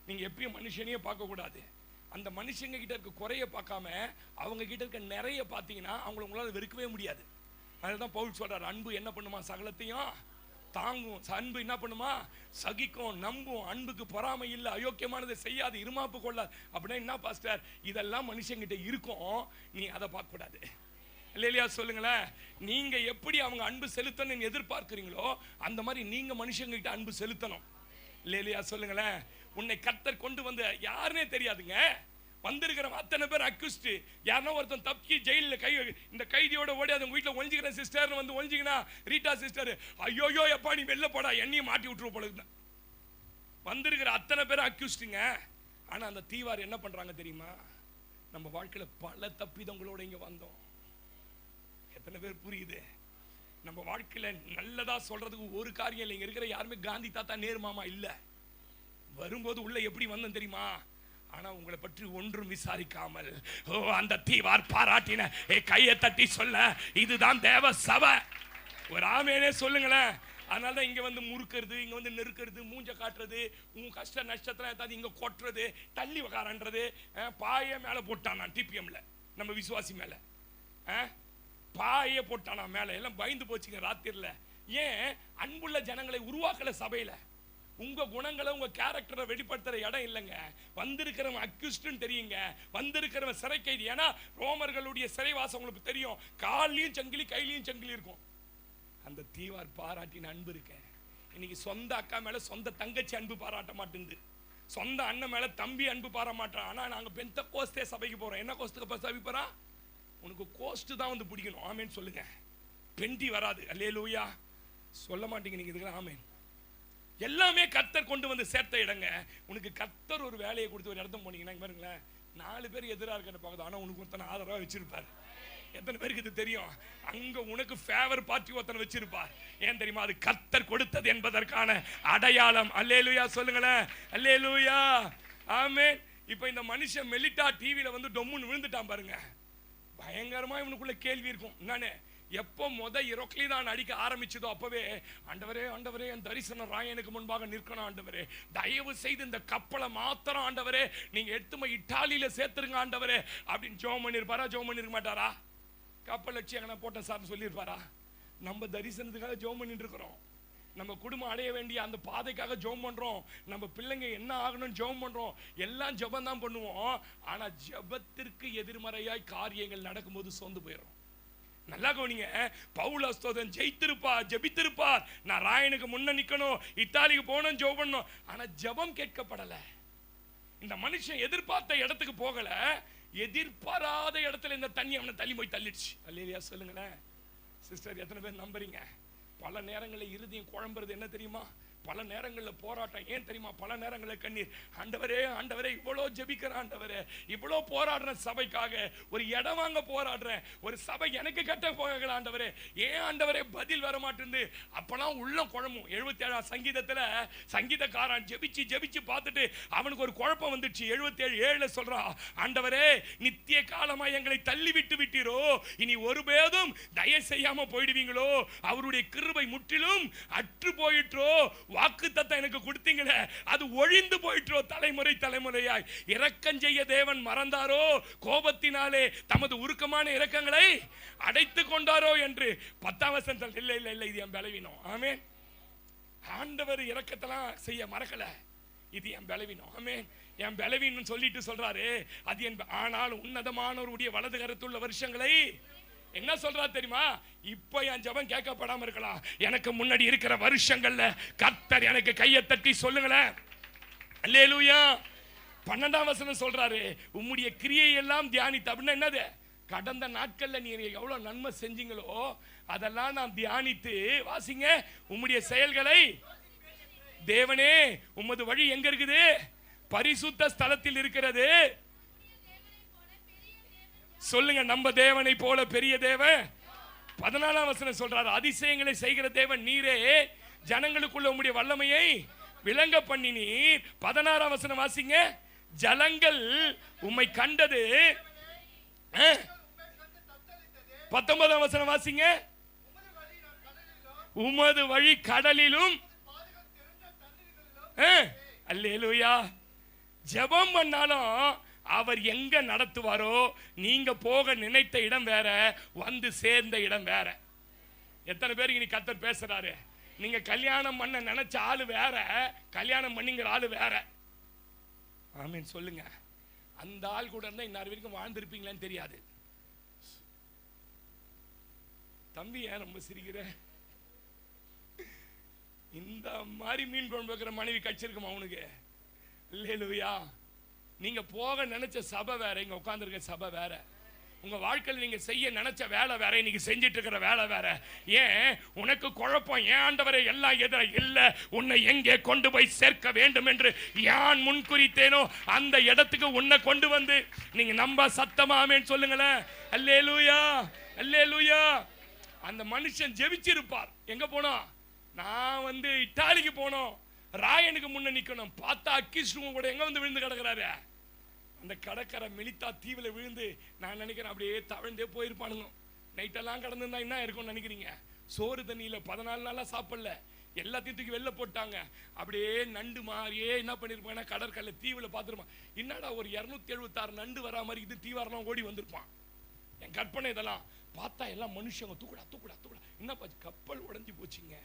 நீங்க எப்பயும் மனுஷனையே பார்க்க கூடாது. அந்த மனுஷங்க கிட்ட இருக்க குறைய பார்க்காம அவங்க கிட்ட இருக்க நிறைய பார்த்தீங்கன்னா அவங்கள உங்களால வெறுக்கவே முடியாது. அதுதான் பவுல் சொல்றார், அன்பு என்ன பண்ணுமா? சகலத்தையும் தாங்கும். அன்பு என்ன பண்ணுமா? சகிக்கும், நம்பும். அன்புக்கு பொறாமை இல்லை, அயோக்கியமானதை செய்யாது, இருமாப்பு கொள்ளாது. அப்படின்னா என்ன பாஸ்டர்? இதெல்லாம் மனுஷங்கிட்ட இருக்கும், நீ அதை பார்க்க கூடாது. இல்லையா? சொல்லுங்களேன். நீங்க எப்படி அவங்க அன்பு செலுத்தணும்னு எதிர்பார்க்கிறீங்களோ அந்த மாதிரி நீங்க மனுஷங்கிட்ட அன்பு செலுத்தணும். இல்லையா? சொல்லுங்களேன். உன்னை கர்த்தர் கொண்டு வந்து யாருன்னே தெரியாதுங்க, வந்திருக்கிற அத்தனை பேர் அக்யூஸ்ட். யாருன்னா ஒருத்தன் தப்பி ஜெயிலில் இந்த கைதியோட ஓடி அதை வீட்டில் ஒழிஞ்சிக்கிறேன் சிஸ்டர்னு வந்து ஒழிஞ்சிங்கன்னா, ரீட்டா சிஸ்டர் ஐயோயோ எப்பா நீ வெளில போடா, என்னையும் மாட்டி விட்டுருவோம் போல. வந்திருக்கிற அத்தனை பேர் அக்யூஸ்டுங்க. ஆனா அந்த தீவார் என்ன பண்றாங்க தெரியுமா? நம்ம வாழ்க்கையில பல தப்பிதங்களோட இங்க வந்தோம். எத்தனை பேர் புரியுது? நம்ம வாழ்க்கையில நல்லதா சொல்றதுக்கு ஒரு காரியம் இல்லை. இங்க இருக்கிற யாருமே காந்தி தாத்தா நேரு மாமா இல்ல. வரும்போது உள்ள எப்படி வந்தோம் தெரியுமா? ஆனா உங்களை பற்றி ஒன்றும் விசாரிக்காமல் அந்த தீவார் பாராட்டின கையை தட்டி சொல்ல, இதுதான் தேவ சபை. ஒரு ஆமேனே சொல்லுங்களேன். அதனால தான் இங்க வந்து முறுக்கிறது, இங்க வந்து நெருக்கிறது, மூஞ்ச காட்டுறது, உன் கஷ்ட நஷ்டத்துல ஏதாவது இங்க கொட்டுறது, தள்ளி உக்காரன்றது. பாய மேல போட்டானா டிபிஎம்ல, நம்ம விசுவாசி மேல பாய போட்டானா மேல. எல்லாம் பயந்து போச்சுங்க ராத்திரில. ஏன்? அன்புள்ள ஜனங்களை உருவாக்கல சபையில. உங்க குணங்களை, உங்க கேரக்டரை வெளிப்படுத்துற இடம் இல்லைங்க. வந்திருக்கிறவன் அக்யூஸ்ட்னு தெரியுங்க, வந்திருக்கிறவன் சிறை கைதி. ஏன்னா ரோமர்களுடைய சிறைவாசம் உங்களுக்கு தெரியும், காலையும் சங்கிலி கையிலையும் சங்கிலி இருக்கும். அந்த தீவார் பாராட்டின அன்பு இருக்க. இன்னைக்கு சொந்த அக்கா மேல சொந்த தங்கச்சி அன்பு பாராட்ட மாட்டேங்குது, சொந்த அண்ணன் மேல தம்பி அன்பு பாராட்ட மாட்டான். ஆனா நாங்க பெந்த கோஸ்தே சபைக்கு போறோம். என்ன கோஸ்துக்கு சபை போறோம்? உனக்கு கோஸ்ட் தான் வந்து பிடிக்கணும். ஆமேன் சொல்லுங்க. பெண்டி வராது. அல்லேலூயா. சொல்ல மாட்டீங்க நீங்க இதுக்கு. ஆமேன். எல்லாமே கர்த்தர் கொண்டு வந்து சேர்த்த இடங்க. உனக்கு கர்த்தர் ஒரு வேலையை கொடுத்து ஒரு இடத்த போனீங்கன்னா பாருங்களேன், 4 பேர் எதிராக இருக்கிற பார்க்குது, ஆனா உனக்கு ஒருத்தனை ஆதரவா வச்சிருப்பாரு. எத்தனை பேருக்கு இது தெரியும்? அங்க உனக்கு ஃபேவர் பார்ட்டி ஒருத்தனை வச்சிருப்பார். ஏன் தெரியுமா? அது கர்த்தர் கொடுத்தது என்பதற்கான அடையாளம். அல்லேலூயா சொல்லுங்களேன். அல்லேலூயா. ஆமென். இப்போ இந்த மனுஷன் மெலிட்டா டிவியில வந்து டொம்முன்னு விழுந்துட்டான் பாருங்க. பயங்கரமா இவனுக்குள்ள கேள்வி இருக்கும். நானே எப்போ இறக்கலி தான் அடிக்க ஆரம்பிச்சதோ அப்பவே, ஆண்டவரே ஆண்டவரே என் தரிசன ராயனுக்கு முன்பாக நிற்கணும் ஆண்டவரே, தயவு செய்து இந்த கப்பலை மாத்திரம் ஆண்டவரே நீங்க எடுத்துமா இட்டாலியில சேர்த்துருங்க ஆண்டவரே அப்படின்னு ஜெபம் பண்ணிருப்பாரா? ஜெபம் பண்ணிருக்க மாட்டாரா? கப்பல் வச்சு எங்கன்னா போட்ட சார்னு சொல்லியிருப்பாரா? நம்ம தரிசனத்துக்காக ஜெபம் பண்ணிட்டு இருக்கிறோம். நம்ம குடும்பம் அடைய வேண்டிய அந்த பாதைக்காக ஜெபம் பண்றோம். நம்ம பிள்ளைங்க என்ன ஆகணும்னு ஜெபம் பண்றோம். எல்லாம் ஜெபம் தான் பண்ணுவோம். ஆனா ஜெபத்திற்கு எதிர்மறையாய் காரியங்கள் நடக்கும்போது சோர்ந்து போயிடும். நல்லா கவனிங்க. பவுலஸ்தோதன் ஜெயித்திருப்பார், ஜெபித்திருப்பார், நான் ராயனுக்கு முன்ன நிக்கணும், இத்தாலிக்கு போகணும், ஜெபம் பண்ணணும். ஆனா ஜெபம் கேட்கப்படல. இந்த மனுஷன் எதிர்பார்த்த இடத்துக்கு போகல, எதிர்பாராத இடத்துல இந்த தண்ணி அவனை தள்ளி போய் தள்ளிடுச்சு. அல்லேலூயா சொல்லுங்களேன். சிஸ்டர் எத்தனை பேர் நம்புறீங்க? பல நேரங்களில் இருதயம் குழம்புறது என்ன தெரியுமா? பல நேரங்களில் போராட்டம். ஏன் தெரியுமா? பல நேரங்களில் கண்ணீர். ஆண்டவரே ஆண்டவரே, இவ்வளோ ஜெபிக்கிற ஆண்டவரே, இவ்வளோ போராடுற சபைக்காக, ஒரு இடம் வாங்க போராடுறேன், ஒரு சபை எனக்கு கட்ட போகல ஆண்டவரே, ஏன் ஆண்டவரே பதில் வர மாட்டேங்குது. அப்பெல்லாம் உள்ள குழம்பும். 77 சங்கீதத்தில் சங்கீதக்காரன் ஜெபிச்சு ஜெபிச்சு பார்த்துட்டு அவனுக்கு ஒரு குழப்பம் வந்துச்சு. 77:7 சொல்றான், ஆண்டவரே நித்திய காலமா எங்களை தள்ளி விட்டு விட்டீரோ, இனி ஒரு பேதும் தயவு செய்யாம போயிடுவீங்களோ, அவருடைய கிருபை முற்றிலும் அற்று போயிற்றோ, வாக்கு தத்தம் எனக்கு கொடுத்தீங்களே அது ஒழிந்து போயிற்றோ, தலைமுறை தலைமுறையாய். இரக்கம் செய்ய தேவன் மறந்தாரோ, கோபத்தினாலே தமது உருக்கமான இரக்கங்களை அடைத்து கொண்டாரோ என்று 10ஆம் வசனத்தில் இல்ல இல்ல இல்ல, இது என் பலவீனம். ஆமென். ஆண்டவர் இரக்கத்தெல்லாம் செய்ய மறக்கல, இது என் பலவீனம். ஆமென். என் பலவீனம் சொல்லிட்டு சொல்றாரு, அது என். ஆனால் உன்னதமானவருடைய வலது கரத்துள்ள வருஷங்களை என்ன சொல்றா தெரியுமா? இப்ப என் ஜெபம் கேட்கப்படாம இருக்கலாம், எனக்கு முன்னாடி இருக்கிற வருஷங்கள்ல கர்த்தர் எனக்கு கையை தட்டி சொல்லுங்களேன். அல்லேலூயா. 12ஆம் வசனம் சொல்றாரு, உம்முடைய கிரியை எல்லாம் தியானித்து. அப்படின்னா என்னது? கடந்த நாட்கள்ல நீங்க எவ்வளவு நன்மை செஞ்சீங்களோ அதெல்லாம் நான் தியானித்து. வாசிங்க, உம்முடைய செயல்களை. தேவனே உமது வழி எங்க இருக்குது? பரிசுத்த ஸ்தலத்தில் இருக்கிறது. சொல்லுங்க, நம்ம தேவனை போல பெரிய தேவன். 14ஆம் வசனம் சொல்றாரு, அதிசயங்களை செய்கிற தேவன் நீரே, ஜனங்களுக்குள்ள உம்முடைய வல்லமையை விளங்க பண்ணினீர். 16ஆம் வசனம் வாசிங்க, ஜலங்கள் உம்மை கண்டது. 19ஆம் வசனம் வாசிங்க, உமது வழி கடலிலும். அல்லேலூயா. ஜெபம் பண்ணாலும் அவர் எங்க நடத்துவாரோ, நீங்க போக நினைத்த இடம் வேற, வந்து சேர்ந்த இடம் வேற. எத்தனை பேருக்கு நீ கர்த்தர் பேசுறாரு? நீங்க கல்யாணம் பண்ண நினைச்ச ஆளு வேற, கல்யாணம் பண்ணிங்கிற ஆளு வேற. ஆமீன் சொல்லுங்க. அந்த ஆள் கூட இருந்தா இன்னார் வரைக்கும் வாழ்ந்திருப்பீங்களான்னு தெரியாது. தம்பி ஏன் ரொம்ப சிரிக்கிற? இந்த மாதிரி மீன் குழம்பு வைக்கிற மனைவி கட்சிருக்குமா அவனுக்கு? அல்லேலூயா. நீங்க போக நினைச்ச சபை வேற, இங்க உட்கார்ந்துருக்க சபை வேற. உங்க வாழ்க்கையில் நீங்க செய்ய நினைச்ச வேலை வேற, இன்னைக்கு செஞ்சிட்டு இருக்கிற வேலை வேற. ஏன் உனக்கு குழப்பம்? ஏன் ஆண்டவரே எல்லாம் எதிர இல்ல, உன்னை எங்கே கொண்டு போய் சேர்க்க வேண்டும் என்று யான் முன்குறித்தேனோ அந்த இடத்துக்கு உன்னை கொண்டு வந்து நீங்க நம்ப சத்தமாமேன்னு சொல்லுங்களேன். அல்லேலூயா அல்லேலூயா. அந்த மனுஷன் ஜெபிச்சிருப்பார். எங்க போனோம்? நான் இட்டாலிக்கு போனோம், ராயனுக்கு முன்ன நிக்கணும். பார்த்தா அக்கிஸ்டும் கூட எங்க வந்து விழுந்து கிடக்குறாரு? அந்த கடற்கரை மெலித்தா தீவுல விழுந்து. நான் நினைக்கிறேன் அப்படியே தவழ்ந்தே போயிருப்பானுங்க. நைட்டெல்லாம் கடந்துருந்தா என்ன இருக்கும்னு நினைக்கிறீங்க? சோறு தண்ணியில 14 நாளா சாப்பிடல, எல்லாத்தையும் தூக்கி வெளில போட்டாங்க. அப்படியே நண்டு மாதிரியே என்ன பண்ணிருப்பாங்கன்னா கடற்கரை தீவுல பார்த்துருப்பான். என்னடா ஒரு 276 நண்டு வரா மாதிரி இது தீவாரெல்லாம் ஓடி வந்திருப்பான். என் கற்பனை இதெல்லாம் பார்த்தா எல்லாம் மனுஷங்க தூக்குடா தூக்குடா தூக்குடா. என்ன பாச்சு? கப்பல் உடஞ்சி போச்சுங்க.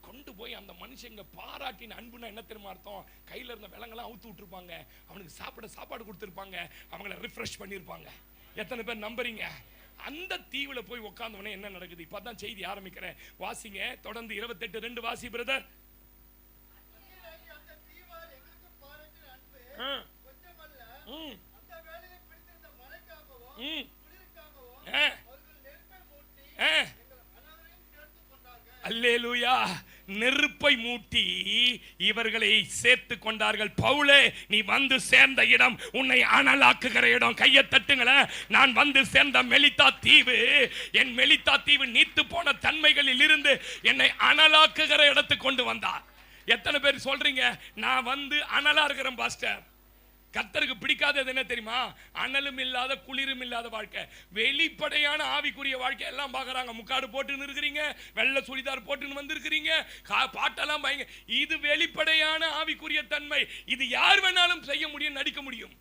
கொண்டு போய் அந்த மனுஷங்க பாராட்டின அன்புனா என்ன தெரியுமா அர்த்தம்? கையில இருந்த விலங்கெல்லாம் அவுத்து விட்டுருப்பாங்க, அவனுக்கு சாப்பாடு கொடுத்துருப்பாங்க, அவங்கள ரிஃப்ரெஷ் பண்ணிருப்பாங்க. எத்தனை பேர் நம்புறீங்க? அந்த தீவுல போய் உட்கார்ந்தவனே என்ன நடக்குது? இப்பதான் செய்தி ஆரம்பிக்கிறேன், வாசிங்க தொடர்ந்து. 28:2 வாசி பிரதர். அல்லேலூயா. நெருப்பை மூட்டி இவர்களை சேர்த்து கொண்டார்கள். பவுலே, நீ வந்து சேர்ந்த இடம் உன்னை அனலாக்குகிற இடம். கையை தட்டுங்களேன். நான் வந்து சேர்ந்த மெலித்தா தீவு, என் மெலித்தா தீவு நீத்து போன தன்மைகளில் இருந்து என்னை அனலாக்குகிற இடத்துக்கு கொண்டு வந்தார். எத்தனை பேர் சொல்றீங்க நான் அனலா இருக்கிறேன் பாஸ்டர்? கர்த்தருக்கு பிடிக்காதது என்ன தெரியுமா? அனலும் இல்லாத குளிரும் இல்லாத வாழ்க்கை. வெளிப்படையான ஆவிக்குரிய வாழ்க்கை எல்லாம் பார்க்கறாங்க. முக்காடு போட்டுன்னு இருக்கிறீங்க, வெள்ளை சுடிதார் போட்டுன்னு வந்திருக்கிறீங்க, பாட்டெல்லாம் பயங்க. இது வெளிப்படையான ஆவிக்குரிய தன்மை. இது யார் வேணாலும் செய்ய முடியும், நடிக்க முடியும்.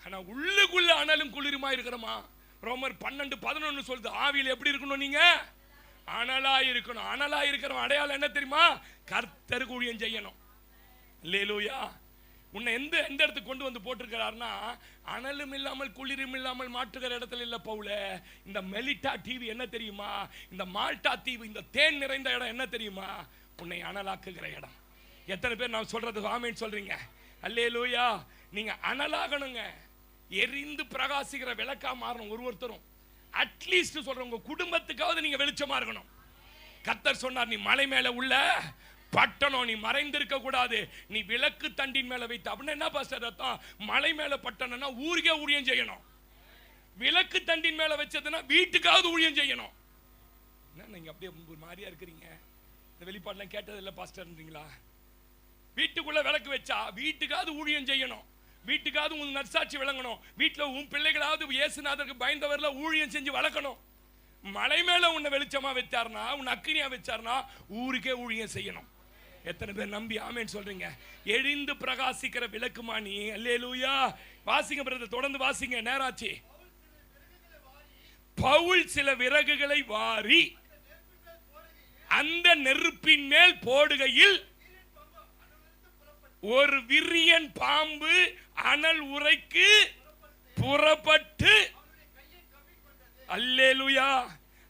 ஆனா உள்ளுக்குள்ள அனலும் குளிருமா இருக்கிறோமா? ரோமர் 12:11 சொல்லுது, ஆவியில் எப்படி இருக்கணும்? நீங்க அனலா இருக்கணும். அனலா இருக்கிற அடையாளம் என்ன தெரியுமா? கர்த்தருக்கு ஊழியம் செய்யணும். அல்லேலூயா. உன்னை எந்த இடத்துக்கு கொண்டு வந்து போட்டிருக்கிறார்னா, அனலும் இல்லாமல் குளிரும் இல்லாமல் மாற்றுகிற இடத்துல இல்ல பவுல. இந்த மெலிட்டா தீவு என்ன தெரியுமா? இந்த மால்டா தீவு, இந்த தேன் நிறைந்த இடம் என்ன தெரியுமா? உன்னை அனலாக்குகிற இடம். எத்தனை பேர் நான் சொல்றது ஆமென் சொல்றீங்க? அல்லேலூயா. நீங்க அனலாகணுங்க. எரிந்து பிரகாசிக்கிற விளக்கா மாறணும். ஒருத்தரும் அட்லீஸ்ட் சொல்ற உங்க குடும்பத்துக்காவது நீங்க வெளிச்சமா இருக்கணும். கர்த்தர் சொன்னார், நீ மலை மேல உள்ள பட்டணம் நீ மறைந்திருக்க கூடாது. நீ விளக்கு தண்டின் மேல வைத்த அப்படின்னா என்ன பாஸ்டர் அர்த்தம்? மலை மேல பட்டணம்னா ஊருக்கே ஊழியம் செய்யணும். விளக்கு தண்டின் மேல வச்சதுன்னா வீட்டுக்காவது ஊழியம் செய்யணும். என்ன நீங்க அப்படியே மாதிரியா இருக்கிறீங்க? இந்த வெளிப்பாடுலாம் கேட்டது இல்லை பாஸ்டர்ன்றீங்களா? வீட்டுக்குள்ள விளக்கு வச்சா வீட்டுக்காவது ஊழியம் செய்யணும். வீட்டுக்காவது உன் நற்சாட்சி விளங்கணும். வீட்டில் உன் பிள்ளைகளாவது இயேசுநாதருக்கு பயந்தவர்ல ஊழியம் செஞ்சு வளர்க்கணும். மலை மேல உன்னை வெளிச்சமா வச்சார்னா, உன் அக்கினியா வச்சார்னா ஊருக்கே ஊழியம் செய்யணும். எத்தனை பேர் நம்பி ஆமேன்னு சொல்றீங்க? எழிந்து பிரகாசிக்கிற விளக்குமானி. அல்லேலூயா. வாசிங்க பிரதர், தொடர்ந்து வாசிங்க, நேராச்சு. பவுல் சில விறகுகளை வாரி அந்த நெருப்பின் மேல் போடுகையில் ஒரு விரியன் பாம்பு அனல் உரைக்கு புறப்பட்டு, அல்லேலூயா,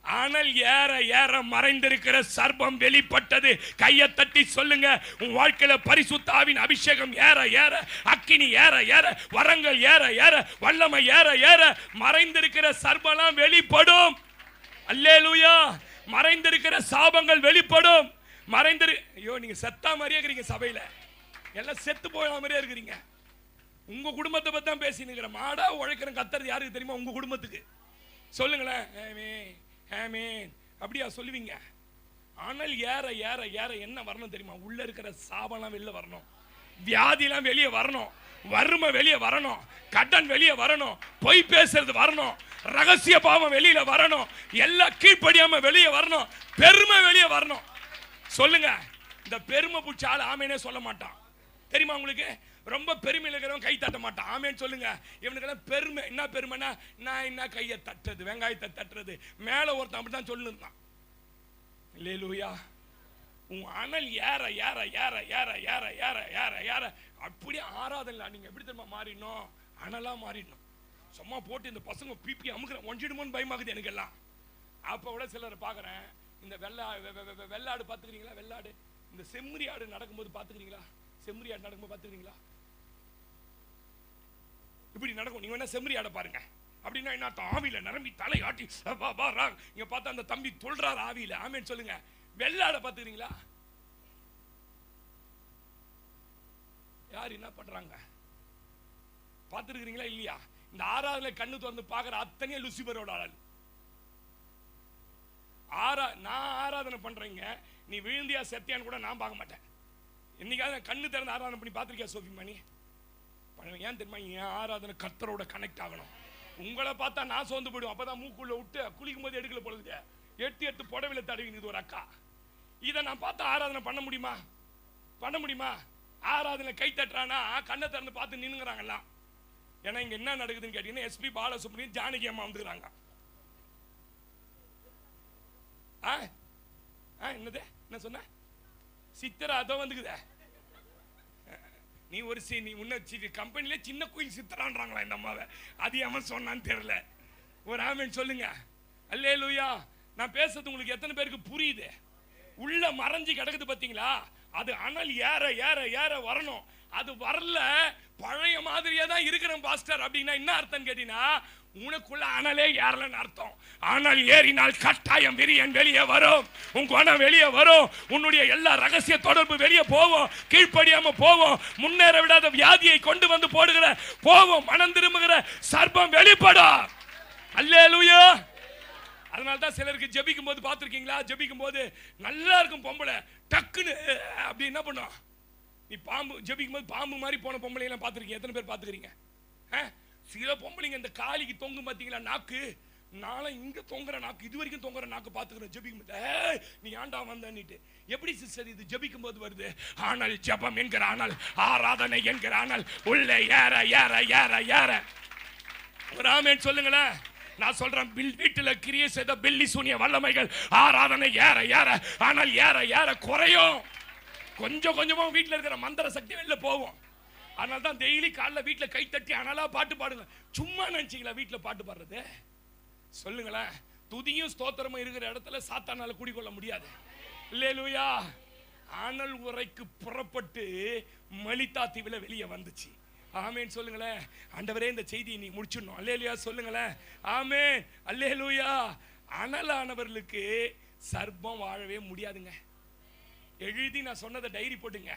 அனல் ஏற ஏற மறைந்திருக்கிற சர்ப்பம் வெளிப்பட்டது. கையை தட்டி சொல்லுங்க, உன் வாழ்க்கையில பரிசுத்த ஆவியின் அபிஷேகம் ஏற ஏற, அக்கினி ஏற ஏற, வரங்கள் ஏற ஏற, வல்லமை ஏற ஏற மறைந்திருக்கிற சர்ப்பம்லாம் வெளிப்படும். அல்லேலூயா. மறைந்திருக்கிற சாபங்கள் வெளிப்படும். ஐயோ, நீங்க செத்தா மாதிரியே இருக்கிறீங்க. சபையில எல்லாம் செத்து போன மாதிரியே இருக்கிறீங்க. உங்க குடும்பத்தை பத்தி தான் பேசினுக்கிற. மாடா உழைக்கிற கத்துறது யாருக்கு தெரியுமா? உங்க குடும்பத்துக்கு. சொல்லுங்களேன். ஆமென். அப்படியா சொல்லுவீங்க? ஆனால் ஏற ஏற ஏற என்ன வரணும் தெரியுமா? உள்ள இருக்கிற சாபம்லாம் வெளியே வரணும். வியாதிலாம் வெளியே வரணும். வறுமை வெளியே வரணும். கடன் வெளியே வரணும். பொய் பேசுறது வரணும். ரகசிய பாவம் வெளியில வரணும். எல்லாம் கீழ்ப்படியாம வெளியே வரணும். பெருமை வெளியே வரணும். சொல்லுங்க. இந்த பெருமை பிடிச்ச ஆள் ஆமேனே சொல்ல மாட்டான். தெரியுமா உங்களுக்கு? ரொம்ப பெருமையில் இருக்கிறவன் கை தட்ட மாட்டான். ஆமேன்னு சொல்லுங்க. இவனுக்கெல்லாம் பெருமை. என்ன பெருமைனா, நான் என்ன கையை தட்டுறது, வெங்காயத்தை தட்டுறது. மேல ஒருத்தன் அப்படிதான் சொல்லுந்தான். அல்லேலூயா. உன் அனல் ஏற ஏற ஏற ஏற ஏற ஏற ஏற ஏற அப்படியே ஆராதனை. நீங்க எப்படி தெரியுமா மாறிடணும்? அனலா மாறிடணும். சும்மா போட்டு இந்த பசங்க பிபி அமுக்குற ஒன்றிடுமோன்னு பயமாகுது எனக்கு எல்லாம். அப்ப கூட சிலரை பாக்குறேன். இந்த வெள்ளாடு பாத்துக்கிறீங்களா? வெள்ளாடு, இந்த செம்மறி ஆடு நடக்கும்போது பாத்துக்கிறீங்களா? செம்மறி ஆடு நடக்கும்போது பாத்துக்கிறீங்களா? இப்படி நடக்கும். நீங்க வேணா செம்மறி ஆட பாருங்க. அப்படின்னா என்ன? ஆவியில நிரம்பி தலை ஆட்டி இங்க பார்த்தா அந்த தம்பி தொல்றாரு ஆவியில. ஆமேன்னு சொல்லுங்க. வெள்ளாட பாத்துக்கிறீங்களா? யார் என்ன பண்றாங்க பாத்துருக்கீங்களா இல்லையா? இந்த ஆராதனை கண்ணு திறந்து பாக்குற அத்தனையே லூசிபரோட ஆள். நான் ஆராதனை பண்றீங்க, நீ விழுந்தியா செத்தியான்னு கூட நான் பார்க்க மாட்டேன். என்னைக்காவது கண்ணு திறந்து ஆராதனை பண்ணி பார்த்திருக்கியா சோஃபி மணி? ஏன் தெரியுமா? என் ஆராதனை கர்த்தரோட கனெக்ட் ஆகணும். உங்களை பார்த்தா நான் சோர்ந்து போயிடும். அப்பதான் மூக்குள்ள விட்டு குளிக்கும் போது எடுக்கல பொழுது 8 புடவையில தடவினது ஒரு அக்கா. இதை நான் பார்த்து ஆராதனை பண்ண முடியுமா? பண்ண முடியுமா? ஆராதனை கை தட்டுறானா கண்ணை திறந்து பார்த்து நின்னுங்கிறாங்கலாம். ஏன்னா இங்க என்ன நடக்குதுன்னு கேட்டீங்கன்னா, எஸ்பி பாலசுப்ரமணியம் ஜானகி அம்மா வந்துக்கிறாங்க. என்னது என்ன சொன்ன? சித்தரா அதோ வந்துக்குத. நீ ஒரு நீ உன்ன கம்பெனில சின்ன கோயில் சித்தரான்றாங்களா இந்த அம்மாவை? அது அவன் சொன்னான்னு தெரியல. ஒரு ஆமென் சொல்லுங்க. அல்லேலூயா. நான் பேசுறது உங்களுக்கு எத்தனை பேருக்கு புரியுது? உள்ள மறைஞ்சு கிடக்குது பாத்தீங்களா? அது அனல் ஏற ஏற ஏற வரணும். அது வரல, பழைய மாதிரியே தான் இருக்கிறேன் பாஸ்டர். அப்படின்னா என்ன அர்த்தம் கேட்டீங்கன்னா, உனக்குள்ள அனலே ஏறலன்னு அர்த்தம். அனல் ஏறினால் கட்டாயம் விரியன் வெளியே வரும். உன் குணம் வெளியே வரும். உன்னுடைய எல்லா ரகசிய தொடர்பு வெளியே போவோம். கீழ்ப்படியாம போவோம். முன்னேற விடாத வியாதியை கொண்டு வந்து போடுகிற போவோம். மனம் திரும்புகிற சர்ப்பம் வெளிப்படும். அல்லேலூயா. அதனால்தான் சிலருக்கு ஜெபிக்கும் போது பார்த்துருக்கீங்களா? ஜெபிக்கும் போது நல்லா இருக்கும் பொம்பளை, டக்குன்னு அப்படி என்ன பண்ணும்? நீ பாம்பு ஜெபிக்கும் போது பாம்பு மாதிரி போன பொம்பளை எல்லாம் பார்த்துருக்கீங்க? எத்தனை பேர் பார்த்துக்கிறீங்க? சில பொம்பளைங்க இந்த காலிக்கு தொங்கும் பார்த்தீங்களா நாக்கு? நானும் இங்க தொங்குற நாக்கு, இது வரைக்கும் தொங்குற நாக்கு பார்த்துக்கிறேன் ஜெபிக்கும் போது. நீ ஆண்டா வந்தன்னிட்டு. எப்படி சிஸ்டர் இது ஜெபிக்கும் போது வருது? ஆனால் ஜெபம் என்கிற ஆனால், ஆராதனை என்கிற ஆனால் உள்ளே ஏற ஏற ஏற ஏற. ஒரு ஆமென் சொல்லுங்களேன். நான் சொல்றேன், வீட்டில் கிரியை செய்த பில்லி சூனிய வல்லமைகள் ஆராதனை ஏற ஏற ஆனால் ஏற ஏற குறையும். கொஞ்சம் கொஞ்சமா வீட்டில் இருக்கிற மந்திர சக்தி வெளில போவோம். அதனால தான் டெய்லி காலைல வீட்டில் கை தட்டி அனலா பாட்டு பாடுங்க. சும்மா நினைச்சீங்களா வீட்டில் பாட்டு பாடுறது? சொல்லுங்களேன். துதியும் ஸ்தோத்திரமும் இருக்கிற இடத்துல சாத்தானால குடிக்கொள்ள முடியாது. அல்லேலூயா. அனல் உரைக்கு புறப்பட்டு மலிதா தீவுல வெளியே வந்துச்சு. ஆமென் சொல்லுங்களேன். ஆண்டவரே இந்த செய்தியை நீ முடிச்சிடணும். அல்லேலூயா சொல்லுங்களேன். ஆமென். அல்லேலூயா. அனலானவர்களுக்கு சர்ப்பம் வாழவே முடியாதுங்க. எழுதி நான் சொன்னதை டைரி போட்டுங்க.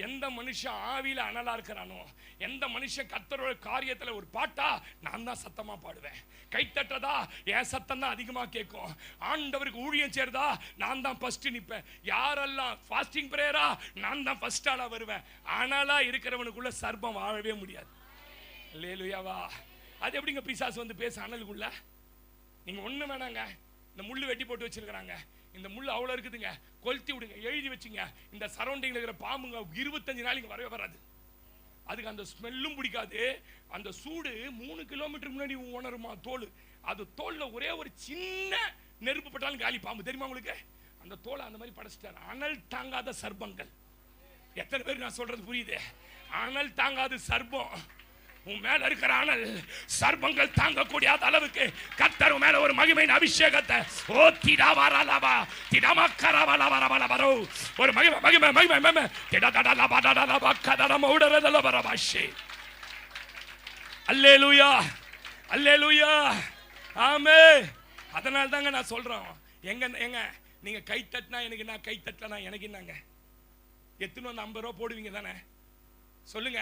எந்த மனுஷன் ஆவியில அனலா இருக்கிறானோ, எந்த மனுஷன் கர்த்தரோட காரியத்துல ஒரு பாட்டா, நான் தான் சத்தமா பாடுவேன். கைத்தட்டதா என் சத்தம் தான் அதிகமா கேட்கும். ஆண்டவருக்கு ஊழியம் செய்யறதா நான் தான் ஃபர்ஸ்ட் நிப்பேன். யாரெல்லாம் ஃபாஸ்டிங் பிரேயரா நான் தான் ஃபர்ஸ்ட் ஆளா வருவேன். அனலா இருக்கிறவனுக்குள்ள சர்ப்பம் வாழவே முடியாது. அல்லேலூயாவா. அது எப்படிங்க பிசாசு வந்து பேச அனலுக்குள்ள? நீங்க ஒண்ணு வேணாங்க, இந்த முள்ளு வெட்டி போட்டு வச்சிருக்கிறாங்க, இந்த முள்ளு அவ்வளவு இருக்குதுங்க, கொளுத்தி விடுங்க, எழுதி வச்சுங்க. இந்த சரௌண்டிங்ல இருக்கிற பாம்புங்க 25 நாளைக்கு வரவே வராது. அதுக்கு அந்த ஸ்மெல்லும் பிடிக்காது. அந்த சூடு 3 கிலோமீட்டர் முன்னாடி உணருமா தோல். அது தோல்ல ஒரே ஒரு சின்ன நெருப்பு பட்டாலும் காலி பாம்பு. தெரியுமா உங்களுக்கு? அந்த தோலை அந்த மாதிரி படைச்சிட்டாரு. அனல் தாங்காத சர்ப்பங்கள். எத்தனை பேர் நான் சொல்றது புரியுது? அனல் தாங்காத சர்ப்பம். உன் மேல இருக்கிற அனல் சர்ப்பங்கள் தாங்கக்கூடிய அளவுக்கு கர்த்தர் மேல ஒரு மகிமையின் அபிஷேகத்தை ஓ திடாவரலவா திடமக்கரவலவரவரவரோ ஒரு மகிமை மகிமை மகிமை மகிமை திடதடலபடலப கதரமௌடரதலபரபாஷே. அல்லேலூயா அல்லேலூயா ஆமென். அதனால தாங்க நான் சொல்றேன், எங்க நீங்க கை தட்டினா எனக்கு, நான் கை தட்டலனா எனக்கு என்னங்க? எத்தனை வந்து 50 ரூபா போடுவீங்க தானே? சொல்லுங்க.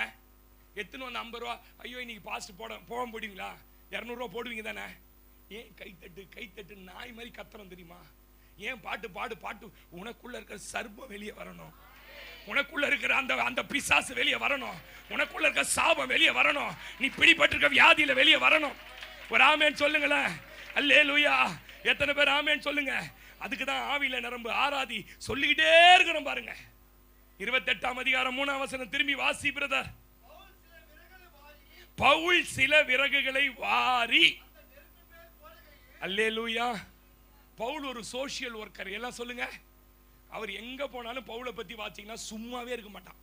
எத்தனை வந்து 50 ரூபா, ஐயோ இன்னைக்கு பாஸ்ட் போக போடுவீங்களா? 200 ரூபா போடுவீங்க தானே? ஏன் கைத்தட்டு நாய் மாதிரி கத்துறோம் தெரியுமா? ஏன் பாட்டு பாடு பாட்டு? உனக்குள்ள இருக்கிற சர்ப்பம் வெளியே வரணும். உனக்குள்ள இருக்கிற அந்த பிசாசு வெளியே வரணும். உனக்குள்ள இருக்கிற சாபம் வெளியே வரணும். நீ பிடிபட்டிருக்க வியாதியில வெளியே வரணும். ஒரு ஆமேன் சொல்லுங்களேன். அல்லேலூயா. எத்தனை பேர் ஆமேன் சொல்லுங்க? அதுக்குதான் ஆவியில நிரம்பு, ஆராதி சொல்லிக்கிட்டே இருக்கிறோம் பாருங்க. 28ஆம் அதிகாரம் 3ஆம் வசனம் திரும்பி வாசி பிரதர். பவுல் சில விறகுகளை வாரி. அல்லேலூயா. பவுல் ஒரு சோசியல் ஒர்க்கர். எல்லாம் சொல்லுங்க. அவர் எங்க போனாலும் பவுலை பத்தி வாசிங்கன்னா சும்மாவே இருக்க மாட்டான்.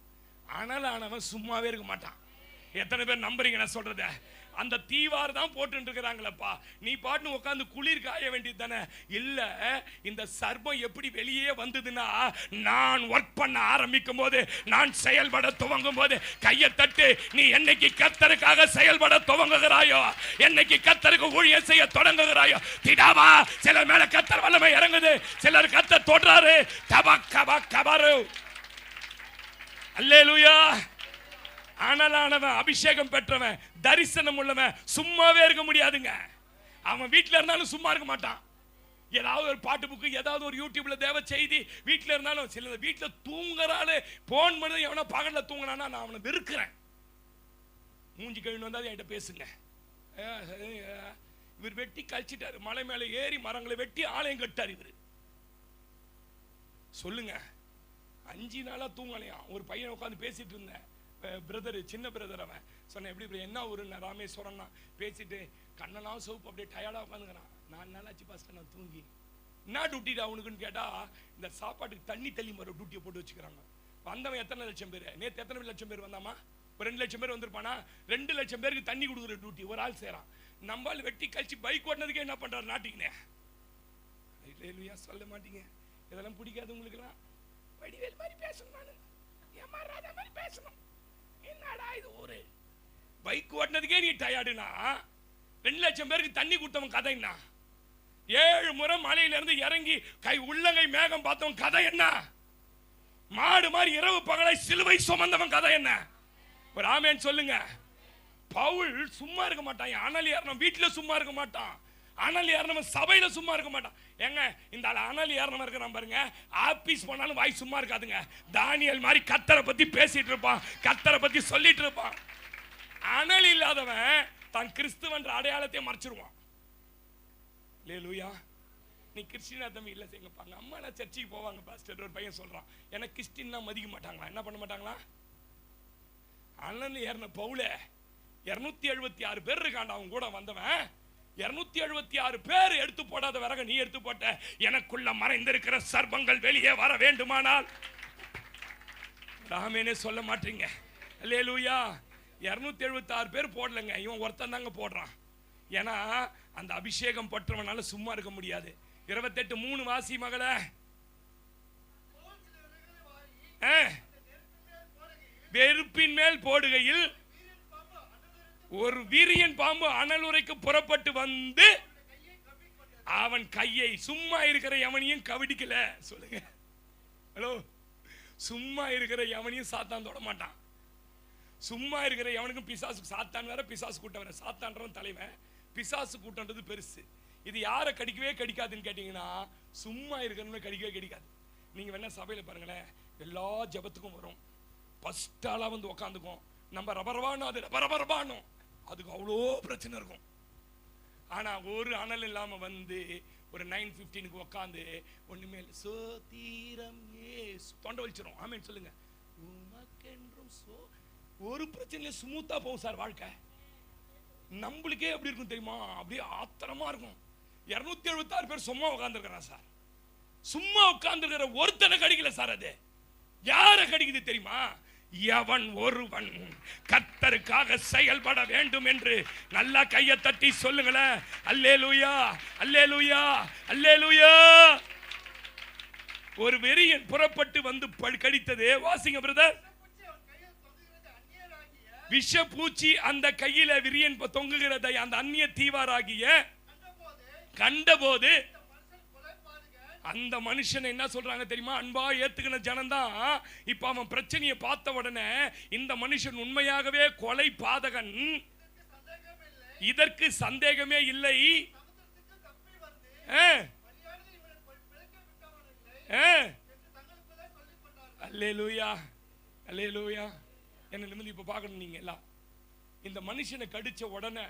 ஆனவன் சும்மாவே இருக்க மாட்டான். எத்தனை பேர் நம்புறீங்க நான் சொல்றத? அந்த தீவார் தான் போட்டு இருக்கிறாங்களப்பா, நீ பாட்டு உட்காந்து குளிர் காய வேண்டியது தானே? இல்ல, இந்த சர்ப்பம் எப்படி வெளியே வந்ததுன்னா, நான் ஒர்க் பண்ண ஆரம்பிக்கும் போது, நான் செயல்பட துவங்கும் போது கையை தட்டு. நீ என்னைக்கு கர்த்தருக்காக செயல்பட துவங்குகிறாயோ, என்னைக்கு கர்த்தருக்கு ஊழியம் செய்ய தொடங்குகிறாயோ, திடாவா சிலர் மேல கர்த்தர் வல்லமை இறங்குது. சிலர் கர்த்தர் தொடுறாரு. தபக்கப கபரு. அல்லேலூயா. ஆனலானவன், அபிஷேகம் பெற்றவன், தரிசனம் உள்ளவன் சும்மாவே இருக்க முடியாதுங்க. அவன் வீட்டில் இருந்தாலும் சும்மா இருக்க மாட்டான். ஏதாவது ஒரு பாட்டு புக்கு, ஏதாவது ஒரு யூடியூப்ல தேவ செய்தி வீட்டில் இருந்தாலும், சில வீட்டில் தூங்குறாரு. போன் பண்ணி எவனா பகல்ல தூங்கினானா நான் அவனை வெறுக்கிறேன். மூஞ்சி கழுவி வந்தாலும் என்கிட்ட பேசுங்க. இவர் வெட்டி கழிச்சிட்டாரு. மலை மேல ஏறி மரங்களை வெட்டி ஆலயம் கட்டார் இவர். சொல்லுங்க. 5 நாளா தூங்கலையா. ஒரு பையன் உட்காந்து பேசிட்டு இருந்தேன், பிரதர், சின்ன பிரதர். அவன் சொன்ன, எப்படி என்ன ஊரு? ராமேஸ்வரம். பேசிட்டு கண்ணெல்லாம் சோப்பு, அப்படியே டயர்டா உட்காந்துக்கிறான். 4 நாள் ஆச்சு பாஸ்டர் நான் தூங்கி. என்ன டியூட்டிடா உனக்குன்னு கேட்டா, இந்த சாப்பாட்டுக்கு தண்ணி தள்ளி மர டியூட்டியை போட்டு வச்சுக்கிறாங்க. வந்தவன் எத்தனை லட்சம் பேர்? நேற்று எத்தனை லட்சம் பேர் வந்தாமா? ஒரு 2 லட்சம் பேர் வந்திருப்பானா? 2 லட்சம் பேருக்கு தண்ணி கொடுக்குற டியூட்டி ஒரு ஆள் செய்யறான். நம்மால் வெட்டி கழிச்சு பைக் ஓட்டினதுக்கே என்ன பண்றாரு நாட்டிங்கனே? சொல்ல மாட்டீங்க. இதெல்லாம் பிடிக்காது உங்களுக்குலாம். வடிவேல் மாதிரி பேசணும், நானு ஏமாறாத மாதிரி பேசணும். என்னடா இது ஒரு பைக் ஓட்டினதுக்கே நீ டயர்டுனா, 2 லட்சம் பேருக்கு தண்ணி கொடுத்தவன் கதை என்ன? 7 முறை மலையில இருந்து இறங்கி கை உள்ளங்கை மேகம் பார்த்தவன் கதை என்ன? மாடு மாதிரி இரவு பகலை சிலுவை சுமந்தவன் கதை என்ன? ஒரு ஆமேன் சொல்லுங்க. பவுல் சும்மா இருக்க மாட்டான். அனல் ஏறணும் வீட்டுல சும்மா இருக்க மாட்டான். அனல் ஏறணும் சபையில சும்மா இருக்க மாட்டான். ஏங்க, இந்த அனல் ஏறணும் இருக்கிறான் பாருங்க, ஆபீஸ் போனாலும் வாய் சும்மா இருக்காதுங்க. தானியேல் மாதிரி கர்த்தரை பத்தி பேசிட்டு இருப்பான், கர்த்தரை பத்தி சொல்லிட்டு இருப்பான். அனல் இல்லாதவன் தான் கிறிஸ்துவன்ற அடையாளத்தை மறைச்சிருவான். அல்லேலூயா. நீ கிறிஸ்டினா தம்பி இல்ல செய்யப்பாங்க. அம்மா நான் சர்ச்சுக்கு போவாங்க பாஸ்டர். ஒரு பையன் சொல்றான், எனக்கு கிறிஸ்டின்னா மதிக்க மாட்டாங்களா? என்ன பண்ண மாட்டாங்களா? அனல் ஏறின பவுல 276 பேர் இருக்காண்டா அவன் கூட வந்தவன். 276 பேர் எடுத்து போடாத விறக நீ எடுத்து போட்ட. எனக்குள்ள மறைந்திருக்கிற சர்ப்பங்கள் வெளியே வர வேண்டுமானால் ராமேனே சொல்ல மாட்டீங்க. அல்லேலூயா. 276 பேர் போடலங்க, இவன் ஒருத்தன் தாங்க போடுறான். ஏன்னா அந்த அபிஷேகம் பற்றவனால சும்மா இருக்க முடியாது. 28:3 வாசி மகள. வெறுப்பின் மேல் போடுகையில் ஒரு வீரியன் பாம்பு அனல் உரைக்கு புறப்பட்டு வந்து அவன் கையை, சும்மா இருக்கிற எவனையும் கவிடிக்கல. சொல்லுங்க. ஹலோ, சும்மா இருக்கிற எவனையும் சாத்தான் தொட மாட்டான். சும்மா இருக்கிற எவனுக்கும் பிசாசு, சாத்தான் வேற பிசாசு கூட்டம் வேற. சாத்தான்றவன் தலைவன், பிசாசு கூட்டம்ன்றது பெருசு. இது யாரை கடிக்கவே கடிக்காதுன்னு கேட்டீங்கன்னா சும்மா இருக்கிறவங்க கடிக்கவே கடிக்காது. நீங்க வேணா சபையில பாருங்களேன், எல்லா ஜபத்துக்கும் வரும், ஃபர்ஸ்ட் ஆளா வந்து உக்காந்துக்கும். நம்ம ரபரபானோ அது ரபரபானோ, அதுக்கு அவ்வளோ பிரச்சனை இருக்கும். ஆனா ஒரு அனல் இல்லாம வந்து ஒரு 9:15 உட்காந்து ஒண்ணுமே இல்லை, சோதீரம் ஏசு தொண்டை வலிச்சிரும். ஆமென் சொல்லுங்க. ஒரு பிரச்சனையில ஸ்மூத்தா போகும் சார் வாழ்க்கை. நம்மளுக்கே எப்படி இருக்கும் தெரியுமா? அப்படியே ஆத்திரமா இருக்கும். 276 பேர் சும்மா உட்கார்ந்துருக்கிறான் சார். சும்மா உட்கார்ந்துருக்கிற ஒருத்தனை கடிக்கல சார். அது யாரை கடிக்குது தெரியுமா? எவன் ஒருவன் கர்த்தருக்காக செயல்பட வேண்டும் என்று நல்லா கையை தட்டி சொல்லுங்களேன். அல்லேலூயா, அல்லேலூயா, அல்லேலூயா. ஒரு வெறியன் புறப்பட்டு வந்து கடித்தது. வாசிங்க பிரதர். விஷப்பூச்சி அந்த கையில விரியன் தொங்குகிறதை அந்த அந்நிய தீவாராகிய கண்டபோது அந்த மனுஷன் என்ன சொல்றாங்க தெரியுமா? அன்பா ஏத்துக்கின ஜனம்தான். இப்ப அவன் பிரச்சனையை பார்த்த உடனே இந்த மனுஷன் உண்மையாகவே கொலை பாதகன், இதற்கு சந்தேகமே இல்லை. அல்லேலூயா, அல்லேலூயா. என்ன நிமிர்ந்து இப்ப பார்க்கணும் நீங்க எல்லாம். இந்த மனுஷனை கடிச்ச உடனே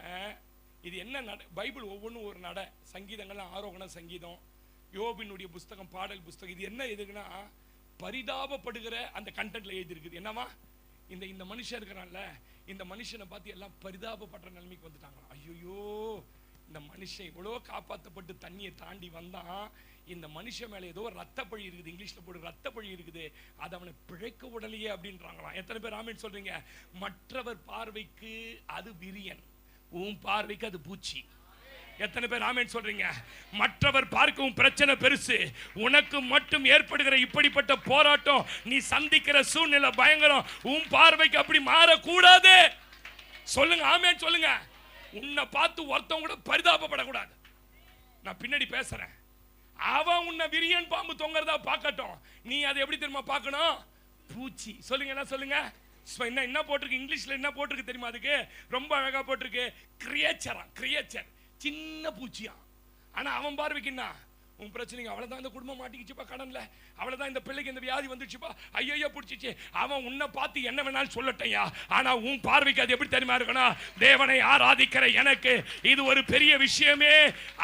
இது என்ன நட? பைபிள் ஒவ்வொன்றும் ஒரு நட. சங்கீதங்கள்லாம் ஆரோகண சங்கீதம், யோபினுடைய புஸ்தகம், பாடல் புஸ்தகம். இது என்ன எதுக்குன்னா பரிதாபப்படுகிற அந்த கண்டென்ட்ல எழுதி இருக்குது. என்னவா? இந்த மனுஷன் இருக்கிறான்ல, இந்த மனுஷனை பார்த்து எல்லாம் பரிதாபப்படுற நிலைமைக்கு வந்துட்டாங்க. ஐயோ, இந்த மனுஷன் இவ்வளோ காப்பாற்றப்பட்டு தண்ணியை தாண்டி வந்தான், இந்த மனுஷன் மேலே ஏதோ ரத்தப்பழி இருக்குது, இங்கிலீஷ்ல போடு ரத்தப்பழி இருக்குது, அது அவனை பிழைக்க உடலையே அப்படின்றாங்களாம். எத்தனை பேர் ஆமென் சொல்றீங்க? மற்றவர் பார்வைக்கு அது விரியன், உன் பார்வைக்கு அது பூச்சி. எத்தனை பேர் ஆமென் சொல்றீங்க? மற்றவர் பார்க்கவும் பிரச்சனை பெருசு, உனக்கு மட்டும் ஏற்படுகிற இப்படிப்பட்ட போராட்டம், நீ சந்திக்கிற சூழ்நிலை பயங்கரம், உன் பார்வைக்கு அப்படி மாறக்கூடாது. சொல்லுங்க, ஆமென் சொல்லுங்க. உன்னை பார்த்து ஒருத்தவங்க கூட பரிதாபப்படக்கூடாது. நான் பின்னாடி பேசுறேன். அவன் உன்னை விரியன் பாம்பு தொங்குறதா பார்க்கட்டும், நீ அதை எப்படி தெரியுமா பார்க்கணும்? பூச்சி. சொல்லுங்க, என்ன சொல்லுங்க? என்ன போட்டிருக்கு இங்கிலீஷ்ல? என்ன போட்டிருக்கு தெரியுமா? அதுக்கு ரொம்ப அழகா போட்டிருக்கு, கிரியேச்சரா. கிரியேச்சர், சின்ன பூச்சியா. ஆனா அவன் பார்வைக்கு என்ன? உன் பிரச்சனைங்க அவ்வளவுதான், இந்த குடும்பம் மாட்டிக்கிச்சுப்பா கடன்ல, அவ்வளவுதான், இந்த பிள்ளைக்கு இந்த வியாதி வந்துச்சுப்பா, ஐயோ பிடிச்சிச்சு. அவன் உன்னை பார்த்து என்ன வேணாலும் சொல்லட்டையா, ஆனா உன் பார்வைக்கு அது எப்படி தெரியுமா இருக்கணும்? தேவனை ஆராதிக்கிற எனக்கு இது ஒரு பெரிய விஷயமே.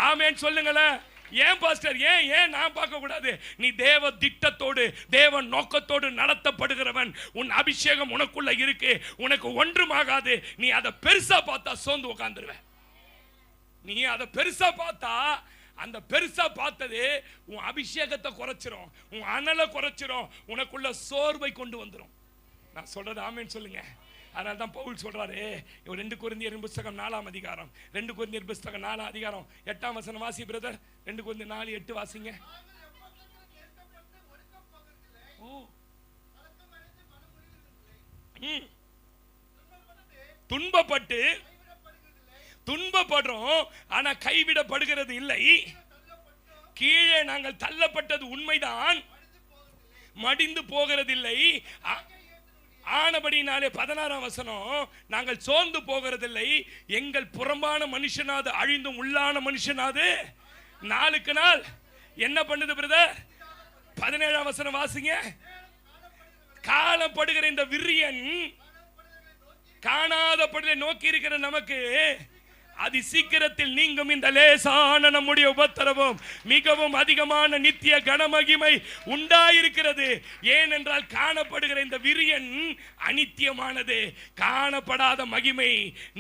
ஆமென் சொல்லுங்களேன். ஏன் பாஸ்டர், ஏன் நான் பார்க்க கூடாது? நீ தேவ திட்டத்தோடு தேவ நோக்கத்தோடு நடத்தப்படுகிறவன். உன் அபிஷேகம் உனக்குள்ள இருக்கு, உனக்கு ஒன்றுமாகாது. நீ அதை பெருசா பார்த்தா சோர்ந்து உட்கார்ந்துருவ. நீ அதை பெருசா பார்த்தா, அந்த பெருசா பார்த்தது உன் அபிஷேகத்தை குறைச்சிரும், உன் அனலை குறைச்சிரும், உனக்குள்ள சோர்வை கொண்டு வந்துரும். நான் சொல்றது ஆமென் சொல்லுங்க. அதனால தான் பவுல் சொல்றாரு, 2 கொரிந்தியர் புஸ்தகம் 4ஆம் அதிகாரம், 2 கொரிந்தியர் புஸ்தகம் 4ஆம் அதிகாரம் 8ஆம் வசனம் வாசி பிரதர். 2 கொரிந்தியர் 4:8 வாசிங்க. துன்பப்பட்டு துன்பப்படுறோம், ஆனா கைவிடப்படுகிறது இல்லை. கீழே நாங்கள் தள்ளப்பட்டது உண்மைதான், மடிந்து போகிறதில்லை. ஆனபடினாலே 16ஆம் வசனம், நாங்கள் சோர்ந்து போகிறதில்லை. எங்கள் புறம்பான மனுஷனாது அழிந்தும் உள்ளான மனுஷனாது நாளுக்கு நாள் என்ன பண்ணுது பிரதர்? 17ஆம் வசனம் வாசிங்க. காணப்படுகிற இந்த விரியன் காணாத படுதை நோக்கி இருக்கிற நமக்கு அதி சீக்கிரத்தில் நீங்கும் இந்த லேசான நம்முடைய உபத்திரவம் மிகவும் அதிகமான நித்திய கனமகிமை உண்டாயிருக்கிறது. ஏனென்றால் காணப்படுகிற இந்த விரியன் அநித்தியமானது, காணப்படாத மகிமை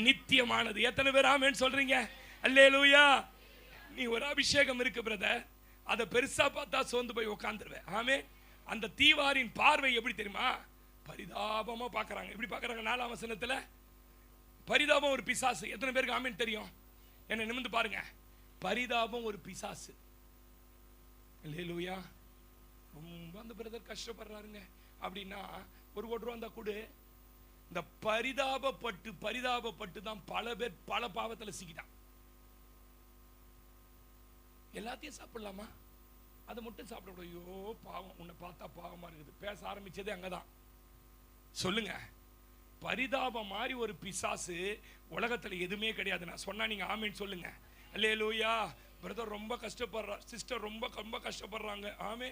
நித்தியமானது. எத்தனை பேர் ஆமென் சொல்றீங்க? அல்லேலூயா. நீ ஒரு அபிஷேகம் இருக்கு பிரதர், அதை பெருசா பார்த்தா சோர்ந்து போய் உட்கார்ந்துருவேன். ஆமென். அந்த தீவாரின் பார்வை எப்படி தெரியுமா? பரிதாபமா பார்க்கறாங்க. எப்படி பார்க்கறாங்க? 4ஆம் வசனத்துல பரிதாபம் ஒரு பிசாசு. எத்தனை பேருக்கு ஆமென் தெரியும்? என்ன நிமிர்ந்து பாருங்க. பரிதாபம் ஒரு பிசாசு. அல்லேலூயா. ரொம்ப அந்த பிரதர் கஷ்டப்படுறாருங்க அப்படின்னா 1 கோடி ரூபா இருந்தா கொடு. இந்த பரிதாபப்பட்டு தான் பல பேர் பல பாவத்தில் சிக்கிட்டான். எல்லாத்தையும் சாப்பிடலாமா? அதை மட்டும் சாப்பிடக்கூடாது. ஐயோ பாவம், உன்னை பார்த்தா பாவமா இருக்குது. பேச ஆரம்பிச்சதே அங்கதான். சொல்லுங்க, பரிதாபம் மாதிரி ஒரு பிசாசு உலகத்துல எதுவுமே கிடையாது. நான் சொன்னா நீங்க ஆமேன்னு சொல்லுங்க. அல்லேலூயா. பிரதர் ரொம்ப கஷ்டப்படுறா, சிஸ்டர் ரொம்ப ரொம்ப கஷ்டப்படுறாங்க. ஆமே,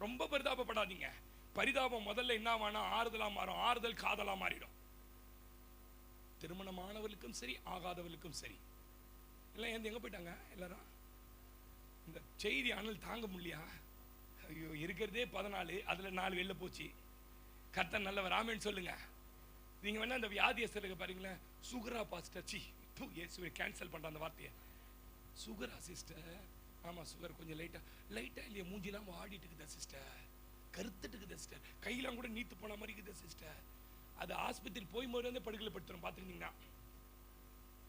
ரொம்ப பரிதாபப்படாதீங்க. பரிதாபம் முதல்ல என்ன வேணா ஆறுதலா மாறும். ஆறுதல் காதலா மாறிடும். திருமணமானவர்களுக்கும் சரி, ஆகாதவர்களுக்கும் சரி. எல்லாம் எங்க போயிட்டாங்க எல்லாரும்? இந்த செய்தி அனல் தாங்க முடியா? ஐயோ, இருக்கிறதே 14, அதுல 4 வெளில போச்சு. கர்த்தர் நல்லவர். ஆமென் சொல்லுங்க. நீங்க வேணா அந்த வியாதியஸ்தருக்கு பாருங்களேன், சுகரா பாஸ்டர், சி இயேசுவை கேன்சல் பண்ற அந்த வார்த்தையை. சுகரா சிஸ்டர்? ஆமா சுகர், கொஞ்சம் லைட்டா இல்லையா, மூஞ்சிலாம் வாடிட்டு இருக்குதா சிஸ்டர், கருத்துட்டு இருக்குதா சிஸ்டர், கையெல்லாம் கூட நீத்து போன மாதிரி இருக்குதா சிஸ்டர். அது ஆஸ்பத்திரி போய் போது வந்து படுக்கையில் படுத்துரும். பார்த்துக்கிட்டீங்கன்னா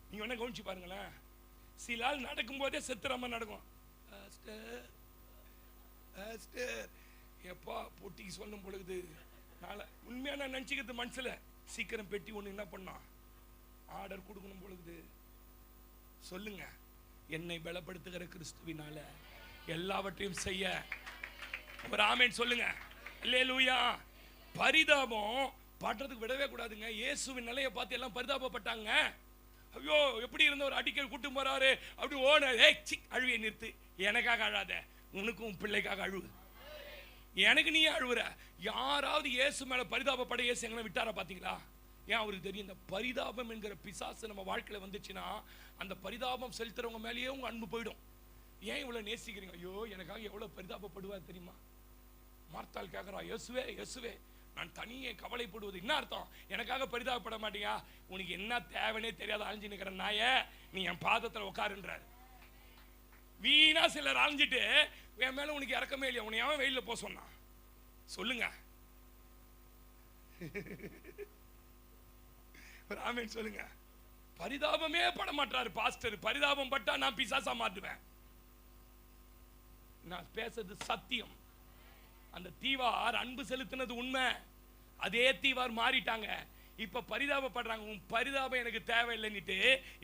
நீங்க வேணா கவனிச்சு பாருங்களேன். சில ஆள் நடக்கும் போதே செத்துறாம நடக்கும். எப்பா பொட்டிக்கு சொல்லும் பொழுது நாளை உண்மையா நான் நினைச்சுக்கிறது மனசுல, சீக்கிரம் பெட்டி ஒண்ணு என்ன பண்ணா ஆர்டர் கொடுக்கணும் பொழுது. சொல்லுங்க, என்னை பலப்படுத்துகிற கிறிஸ்துவினால எல்லாவற்றையும் செய்ய ஒரு ஆமென் சொல்லுங்க. அல்லேலூயா. பரிதாபம் பாட்டுறதுக்கு விடவே கூடாதுங்க. இயேசுவின் நிலையை பார்த்து எல்லாம் பரிதாபப்பட்டாங்க. ஐயோ, எப்படி இருந்த ஒரு அடிக்கல் கூட்டு போறாரு, அப்படி ஓன அழுவியை நிறுத்து. எனக்காக அழாத, உனக்கும் பிள்ளைக்காக அழுவு. எனக்கு நீ அழுவுற. யாராவது இயேசு மேல பரிதாபப்பட இயேசு எங்களை விட்டாரா? பாத்தீங்களா? ஏன் அவருக்கு தெரியும், இந்த பரிதாபம் என்கிற பிசாசு நம்ம வாழ்க்கையில வந்துச்சுன்னா அந்த பரிதாபம் செலுத்துறவங்க மேலேயே உங்க அன்பு போயிடும். ஏன் இவ்வளவு நேசிக்கிறீங்க? ஐயோ, எனக்காக எவ்வளவு பரிதாபப்படுவார் தெரியுமா? மார்த்தாள் கேட்கிறா, இயேசுவே இயேசுவே, நான் தனியே கவலைப்படுவது என்ன அர்த்தம்? எனக்காக பரிதாபப்பட மாட்டீங்க? உனக்கு என்ன தேவைன்னே தெரியாத அழிஞ்சு நிற்கிற நாய, நீ என் பாதத்தில் உட்காருன்றார். வீணா சிலர் அழிஞ்சிட்டு என் மேல உனக்கு இறக்கமே இல்லையா, உன்னை அவன் வெயில போக சொன்னான்? சொல்லுங்க, ஆமென் சொல்லுங்க. பரிதாபமே பட மாட்டாரு பாஸ்டர். பரிதாபம் பட்டா நான் பிசாசா மாட்டுவேன். நான் பேசுறது சத்தியம். அந்த தீவார் அன்பு செலுத்தினது உண்மை. அதே தீவார் மாறிட்டாங்க. இப்ப பரிதாபப்படுறாங்க. உன் பரிதாபம் எனக்கு தேவையில்லைன்னுட்டு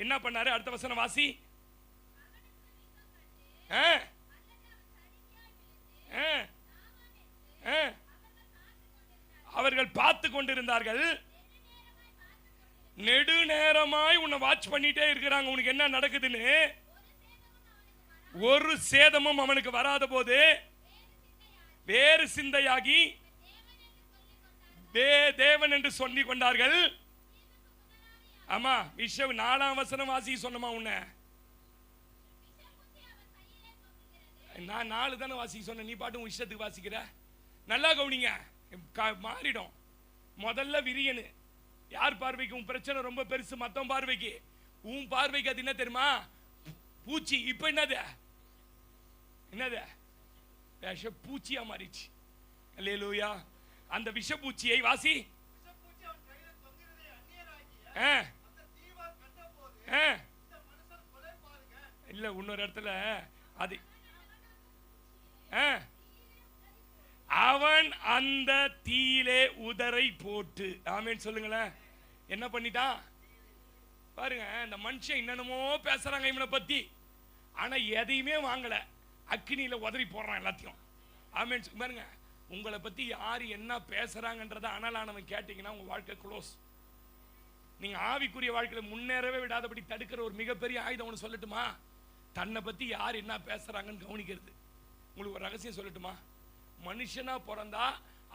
என்ன பண்ணாரு? அடுத்த வசனம் வாசி. அவர்கள் பார்த்து கொண்டிருந்தார்கள். நெடுநேரமாய் உன்னை வாட்ச் பண்ணிட்டே இருக்கிறாங்க. உனக்கு என்ன நடக்குதுன்னு. ஒரு சேதமும் அவனுக்கு வராத போது வேறு சிந்தையாகி தேவன் என்று சொல்லிக் கொண்டார்கள். ஆமா, விஷயம் 4ஆம் வசனம் வாசி சொன்னமா உன்ன. நான் 4 தானே வாசிக்க சொன்னேன், நீ பாட்டு உன் இஷ்டத்துக்கு வாசிக்கிற. நல்லா கவனிங்க, மாறிடும். முதல்ல விரியனு. யார் பார்வைக்கு உன் பிரச்சனை ரொம்ப பெருசு, மத்தவன் பார்வைக்கு. உன் பார்வைக்கு அது என்ன தெரியுமா? பூச்சி. இப்ப என்னது? விஷ பூச்சியா மாறிச்சு. அல்லேலூயா. அந்த விஷ பூச்சியை வாசி. இல்ல, இன்னொரு இடத்துல அது அவன் அந்த தீயிலே உதரை போட்டு. ஆமென் சொல்லுங்களேன். என்ன பண்ணிட்டான் பாருங்க. இந்த மனுஷன் என்னென்னமோ பேசுறாங்க இவனை பத்தி, ஆனா எதையுமே வாங்கல. அக்கினியில உதறி போடுறான் எல்லாத்தையும். ஆமென் பாருங்க. உங்களை பத்தி யாரு என்ன பேசுறாங்கன்றத அனலானவன் கேட்டீங்கன்னா உங்க வாழ்க்கை க்ளோஸ். நீங்க ஆவிக்குரிய வாழ்க்கையில முன்னேறவே விடாதபடி தடுக்கிற ஒரு மிகப்பெரிய ஆயுதம் ஒன்று சொல்லட்டுமா? தன்னை பத்தி யார் என்ன பேசுறாங்கன்னு கவனிக்கிறது. உங்களுக்கு ஒரு ரகசியம் சொல்லட்டுமா? மனுஷனா பிறந்தா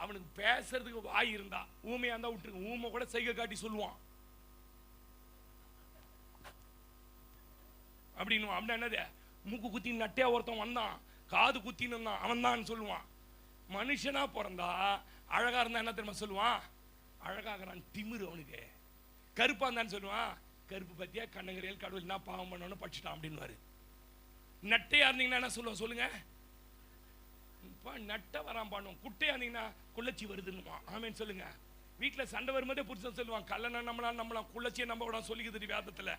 அவனுக்கு பேசுறதுக்கு வாய் இருந்தா, ஊமையா இருந்தா விட்டுருக்கு. ஊமை கூட சைகை காட்டி சொல்லுவான் அப்படின்னு. அப்படின்னா என்னது? மூக்கு குத்தி நட்டையா ஒருத்தன் வந்தான், காது குத்தின்னு இருந்தான், அவன் தான் சொல்லுவான். மனுஷனா பிறந்தா அழகா இருந்தா என்ன தெரியுமா சொல்லுவான்? அழகாகிறான், திமிரு அவனுக்கு. கருப்பா இருந்தான்னு சொல்லுவான், கருப்பு பத்தியா கண்ணங்கரையில் கடவுள் என்ன பாவம் பண்ணணும்னு படிச்சுட்டான் அப்படின்னு. நட்டையா இருந்தீங்கன்னா என்ன சொல்லுவான் சொல்லுங்க? நட்ட வரான் பண்ணுவோம். குட்டையா இருந்தீங்கன்னா குள்ளச்சி வருதுன்னுமா. ஆமேன்னு சொல்லுங்க. வீட்டில் சண்டை வரும்போதே புருஷன் சொல்லுவான், கல்லணை நம்மளாம் குள்ளச்சியை நம்ப கூட சொல்லிக்குது வேதத்துல.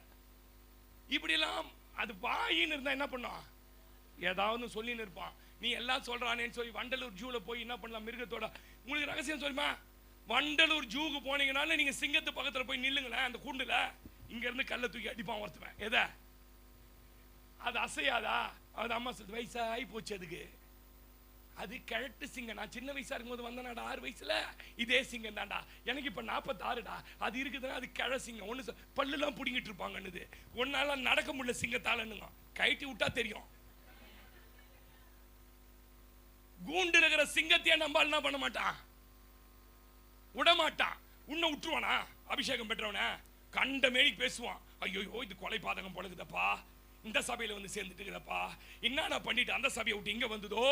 இப்படிலாம் அது வாயின்னு இருந்தா என்ன பண்ணும்? ஏதாவது சொல்லின்னு இருப்பான். நீ எல்லாம் சொல்றானேன்னு சொல்லி வண்டலூர் ஜூல போய் என்ன பண்ணலாம் மிருகத்தோட. உங்களுக்கு ரகசியம் சொல்லுமா? வண்டலூர் ஜூக்கு போனீங்கன்னாலும் நீங்க சிங்கத்து பக்கத்துல போய் நில்லுங்களேன். அந்த கூண்டுல இங்க இருந்து கல்லை தூக்கி அடிப்பான் ஒருத்தவன். எதை? அது அசையாதா? அது அம்மா சொல்லுது, வயசாகி போச்சு அதுக்கு. அது கிழட்டு சிங்கம். நான் சின்ன வயசா இருக்கும்போது வந்தேனாடா 6 வயசுல, இதே சிங்கம் தான்டா. எனக்கு இப்ப 46டா. அது இருக்குதுன்னா அது கிழ சிங்கம். ஒண்ணு பல்லுலாம் புடிங்கிட்டு இருப்பாங்கன்னுது. ஒன்னால நடக்க முடியல சிங்கத்தாலன்னுங்க. கழட்டி விட்டா தெரியும். கூண்டு இருக்கிற சிங்கத்தையே நம்பால் என்ன பண்ண மாட்டான், விடமாட்டான். உன்னை விட்டுருவானா அபிஷேகம் பெற்றவன? கண்ட மேனிக்கு பேசுவான். ஐயோ இது கொலை பாதகம் போலக்குதப்பா, இந்த சபையில வந்து சேர்ந்துட்டுப்பா, என்ன பண்ணிட்டு அந்த சபையை விட்டு இங்க வந்ததோ,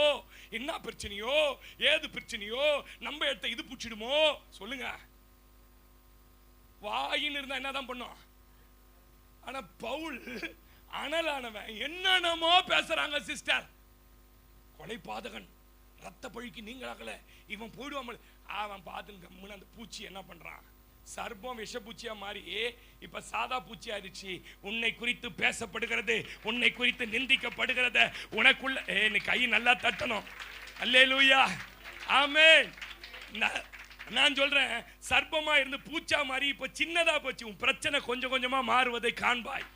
என்ன பிரச்சனையோ, ஏது பிரச்சனையோ, நம்ம இடத்த இது புடிச்சிடுமோ சொல்லுங்க. வாயின்னு இருந்தா என்னதான் பண்ணும். ஆனா பவுல் அனலானவன் என்னென்னமோ பேசுறாங்க சிஸ்டர். கொலை பாதகன், ரத்த பழிக்கு நீங்களாகல, இவன் போயிடுவான். அவன் பார்த்து கம்முன்னு அந்த பூச்சி என்ன பண்றான், சர்ப்பம் விஷப்பூச்சியா மாறி இப்ப சாதா பூச்சி ஆயிடுச்சு. உன்னை குறித்து பேசப்படுகிறது, உன்னை குறித்து நிந்திக்கப்படுகிறது. உனக்குள்ள நீ கை நல்லா தட்டணும். அல்லேலூயா, ஆமென். நான் சொல்றேன், சர்ப்பமா இருந்து பூச்சா மாறி இப்ப சின்னதா போச்சு. உன் பிரச்சனை கொஞ்சம் கொஞ்சமா மாறுவதை காண்பாய்.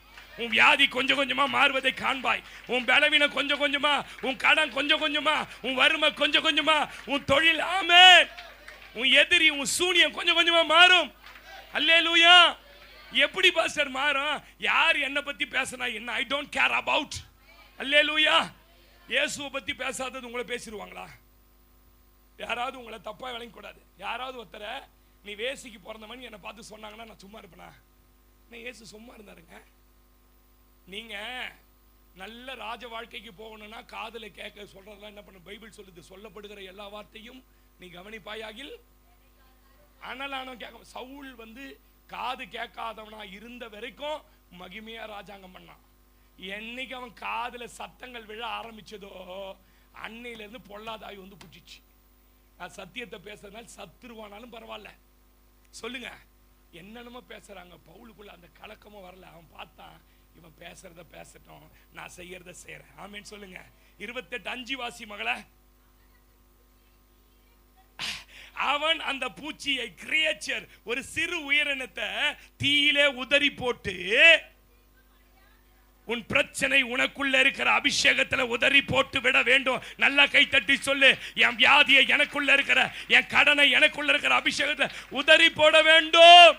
உன் வியாதி கொஞ்சம் கொஞ்சமா மாறுவதை காண்பாய். உன் பலவீனம் கொஞ்சம் கொஞ்சமா, உன் கடன் கொஞ்சம் கொஞ்சமா, உன் வறுமை கொஞ்சம் கொஞ்சமா, உன் தொழில், ஆமென், உன் எதிரி, உன் சூனியம் கொஞ்சம் கொஞ்சமா மாறும். அல்லேலூயா. எப்படி பாஸ்டர் மாறும்? யார் என்ன பத்தி பேசினா என்ன, ஐ டோன்ட் கேர் அபவுட். அல்லேலூயா. இயேசுவை பத்தி பேசாதது உங்களை பேசிடுவாங்களா? யாராவது உங்களை தப்பா விளங்க கூடாது. யாராவது ஒருத்தரை நீ வேசிக்கு பிறந்தவன் என்னை பார்த்து சொன்னாங்கன்னா நான் சும்மா இருப்பேனா? நான் இயேசு சும்மா இருந்தாருங்க. நீங்க நல்ல ராஜ வாழ்க்கைக்கு போகணும்னா காதுல கேட்க சொல்றதெல்லாம் என்ன பண்ண, பைபிள் சொல்லுது, சொல்லப்படுகிற எல்லா வார்த்தையும் நீ கவனிப்பாயாகில். அனலானம் கேட்க. சவுல் வந்து காது கேட்காதவனா இருந்த வரைக்கும் மகிமையா ராஜாங்கம் பண்ணான். என்னைக்கு அவன் காதுல சத்தங்கள் விழ ஆரம்பிச்சதோ அன்னையில இருந்து பொல்லாதாய் வந்து புடிச்சிச்சு. நான் சத்தியத்தை பேசுறதுனால சத்துருவானாலும் பரவாயில்ல சொல்லுங்க. என்னென்னமோ பேசுறாங்க. பவுலுக்குள்ள அந்த கலக்கமும் வரல. அவன் பார்த்தான், இவன் பேசுறத பேசட்டும், நான் செய்யறத செய்யறேன். ஆமென் சொல்லுங்க. 28:5 வாசி மகள. அவன் அந்த பூச்சியை, கிரியேச்சர், ஒரு சிறு உயிரினத்தை தீயிலே உதறி போட்டு, உன் பிரச்சனை உனக்குள்ள இருக்கிற அபிஷேகத்துல உதறி போட்டு விட வேண்டும். நல்லா கை தட்டி சொல்லு, என் வியாதியை எனக்குள்ள இருக்கிற, என் கடனை எனக்குள்ள இருக்கிற அபிஷேகத்தை உதறி போட வேண்டும்.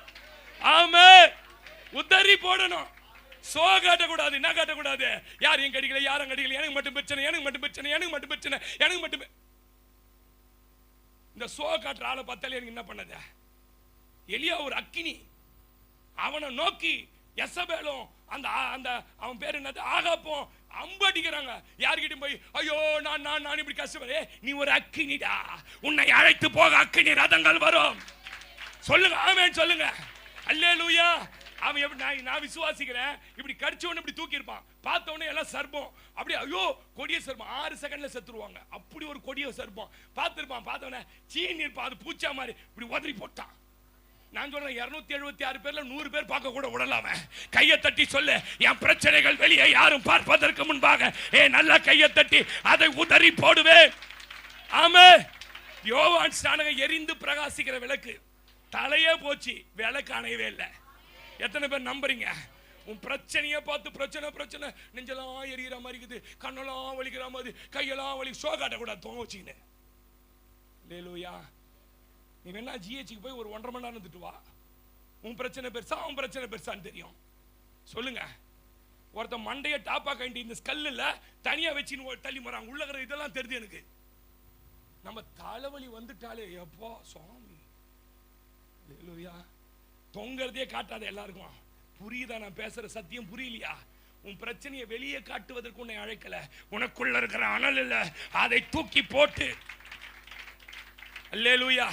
ஆமென். உதறி போடணும். சோ காட்டக்கூடாது. என்ன காட்டக்கூடாது? யாரையும் கடிக்கல, யாரும் கடிக்கல, எனக்கு மட்டும் பிரச்சனை, எனக்கு மட்டும் பிரச்சனை, எனக்கு மட்டும் பிரச்சனை, எனக்கு மட்டும். இந்த சோ காட்டுற ஆளை பார்த்தாலே எனக்கு என்ன பண்ணது? எலியா ஒரு அக்கினி. அவனை நோக்கி யெசபேலும் அந்த அந்த அவன் பேர் என்னது, ஆகாப்பும் அம்படிக்கிறாங்க. யார்கிட்டயும் போய் ஐயோ நான் இப்படி கஷ்டப்படுறே, நீ ஒரு அக்கினிடா, உன்னை அழைத்து போக அக்கினி ரதங்கள் வரும். சொல்லுங்க ஆமென் சொல்லுங்க. அல்லேலூயா. அவன் எப்படி, நான் விசுவாசிக்கிறேன், இப்படி கடிச்சவன இப்படி தூக்கி இருப்பான். பார்த்த உடனே எல்லாம் சர்ப்பம் அப்படி, ஐயோ கொடிய சர்ப்பம், 6 செகண்ட்ல செத்துருவாங்க. அப்படி ஒரு கொடிய சர்ப்பம் பார்த்திருப்பான். பார்த்தவன சீனி இருப்பான், அது பூச்சா மாதிரி இப்படி உதறி போட்டான். நான் சொல்றேன், 276 பேர்ல 100 பேர் பார்க்க கூட விடலாம. கையை தட்டி சொல்லு, என் பிரச்சனைகள் வெளியே யாரும் பார்ப்பதற்கு முன்பாக நல்லா கையை தட்டி அதை உதறி போடுவேன். ஆமென். யோவான் ஸ்நானகம் எரிந்து பிரகாசிக்கிற விளக்கு, தலையே போச்சு, விளக்கு அணையவே இல்லை. எத்தனை பேர் நம்புறீங்க? உன் பிரச்சனையை பார்த்து பிரச்சனை நெஞ்செல்லாம் எரிகிற மாதிரி இருக்குது, கண்ணெல்லாம் வலிக்கிற மாதிரி, கையெல்லாம் வலி, சோ காட்டக்கூடாது, தோங்க வச்சுக்கின்னு. அல்லேலூயா. நீ வேணா ஜிஹெச்சுக்கு போய் ஒரு 1.5 மணி நேரம் இருந்துட்டு வா. உன் பிரச்சனை பெருசா, உன் பிரச்சனை பெருசான்னு தெரியும். சொல்லுங்க. ஒருத்த மண்டைய டாப்பா கண்டி இந்த ஸ்கல்ல தனியா வச்சுன்னு தள்ளி போறாங்க. உள்ளகிற இதெல்லாம் தெரியுது எனக்கு. நம்ம தலைவலி வந்துட்டாலே எப்போ சுவாமி. அல்லேலூயா. தொங்கறதே காட்டாத எல்லாருக்கும். புரியுதா நான் பேசுற சத்தியம்? புரியலையா? உன் பிரச்சனையை வெளியே காட்டுவதற்கு உன்னை அழைக்கல. உனக்குள்ள இருக்கிற அனல் இல்ல, அதை தூக்கி போட்டு. அல்லேலூயா.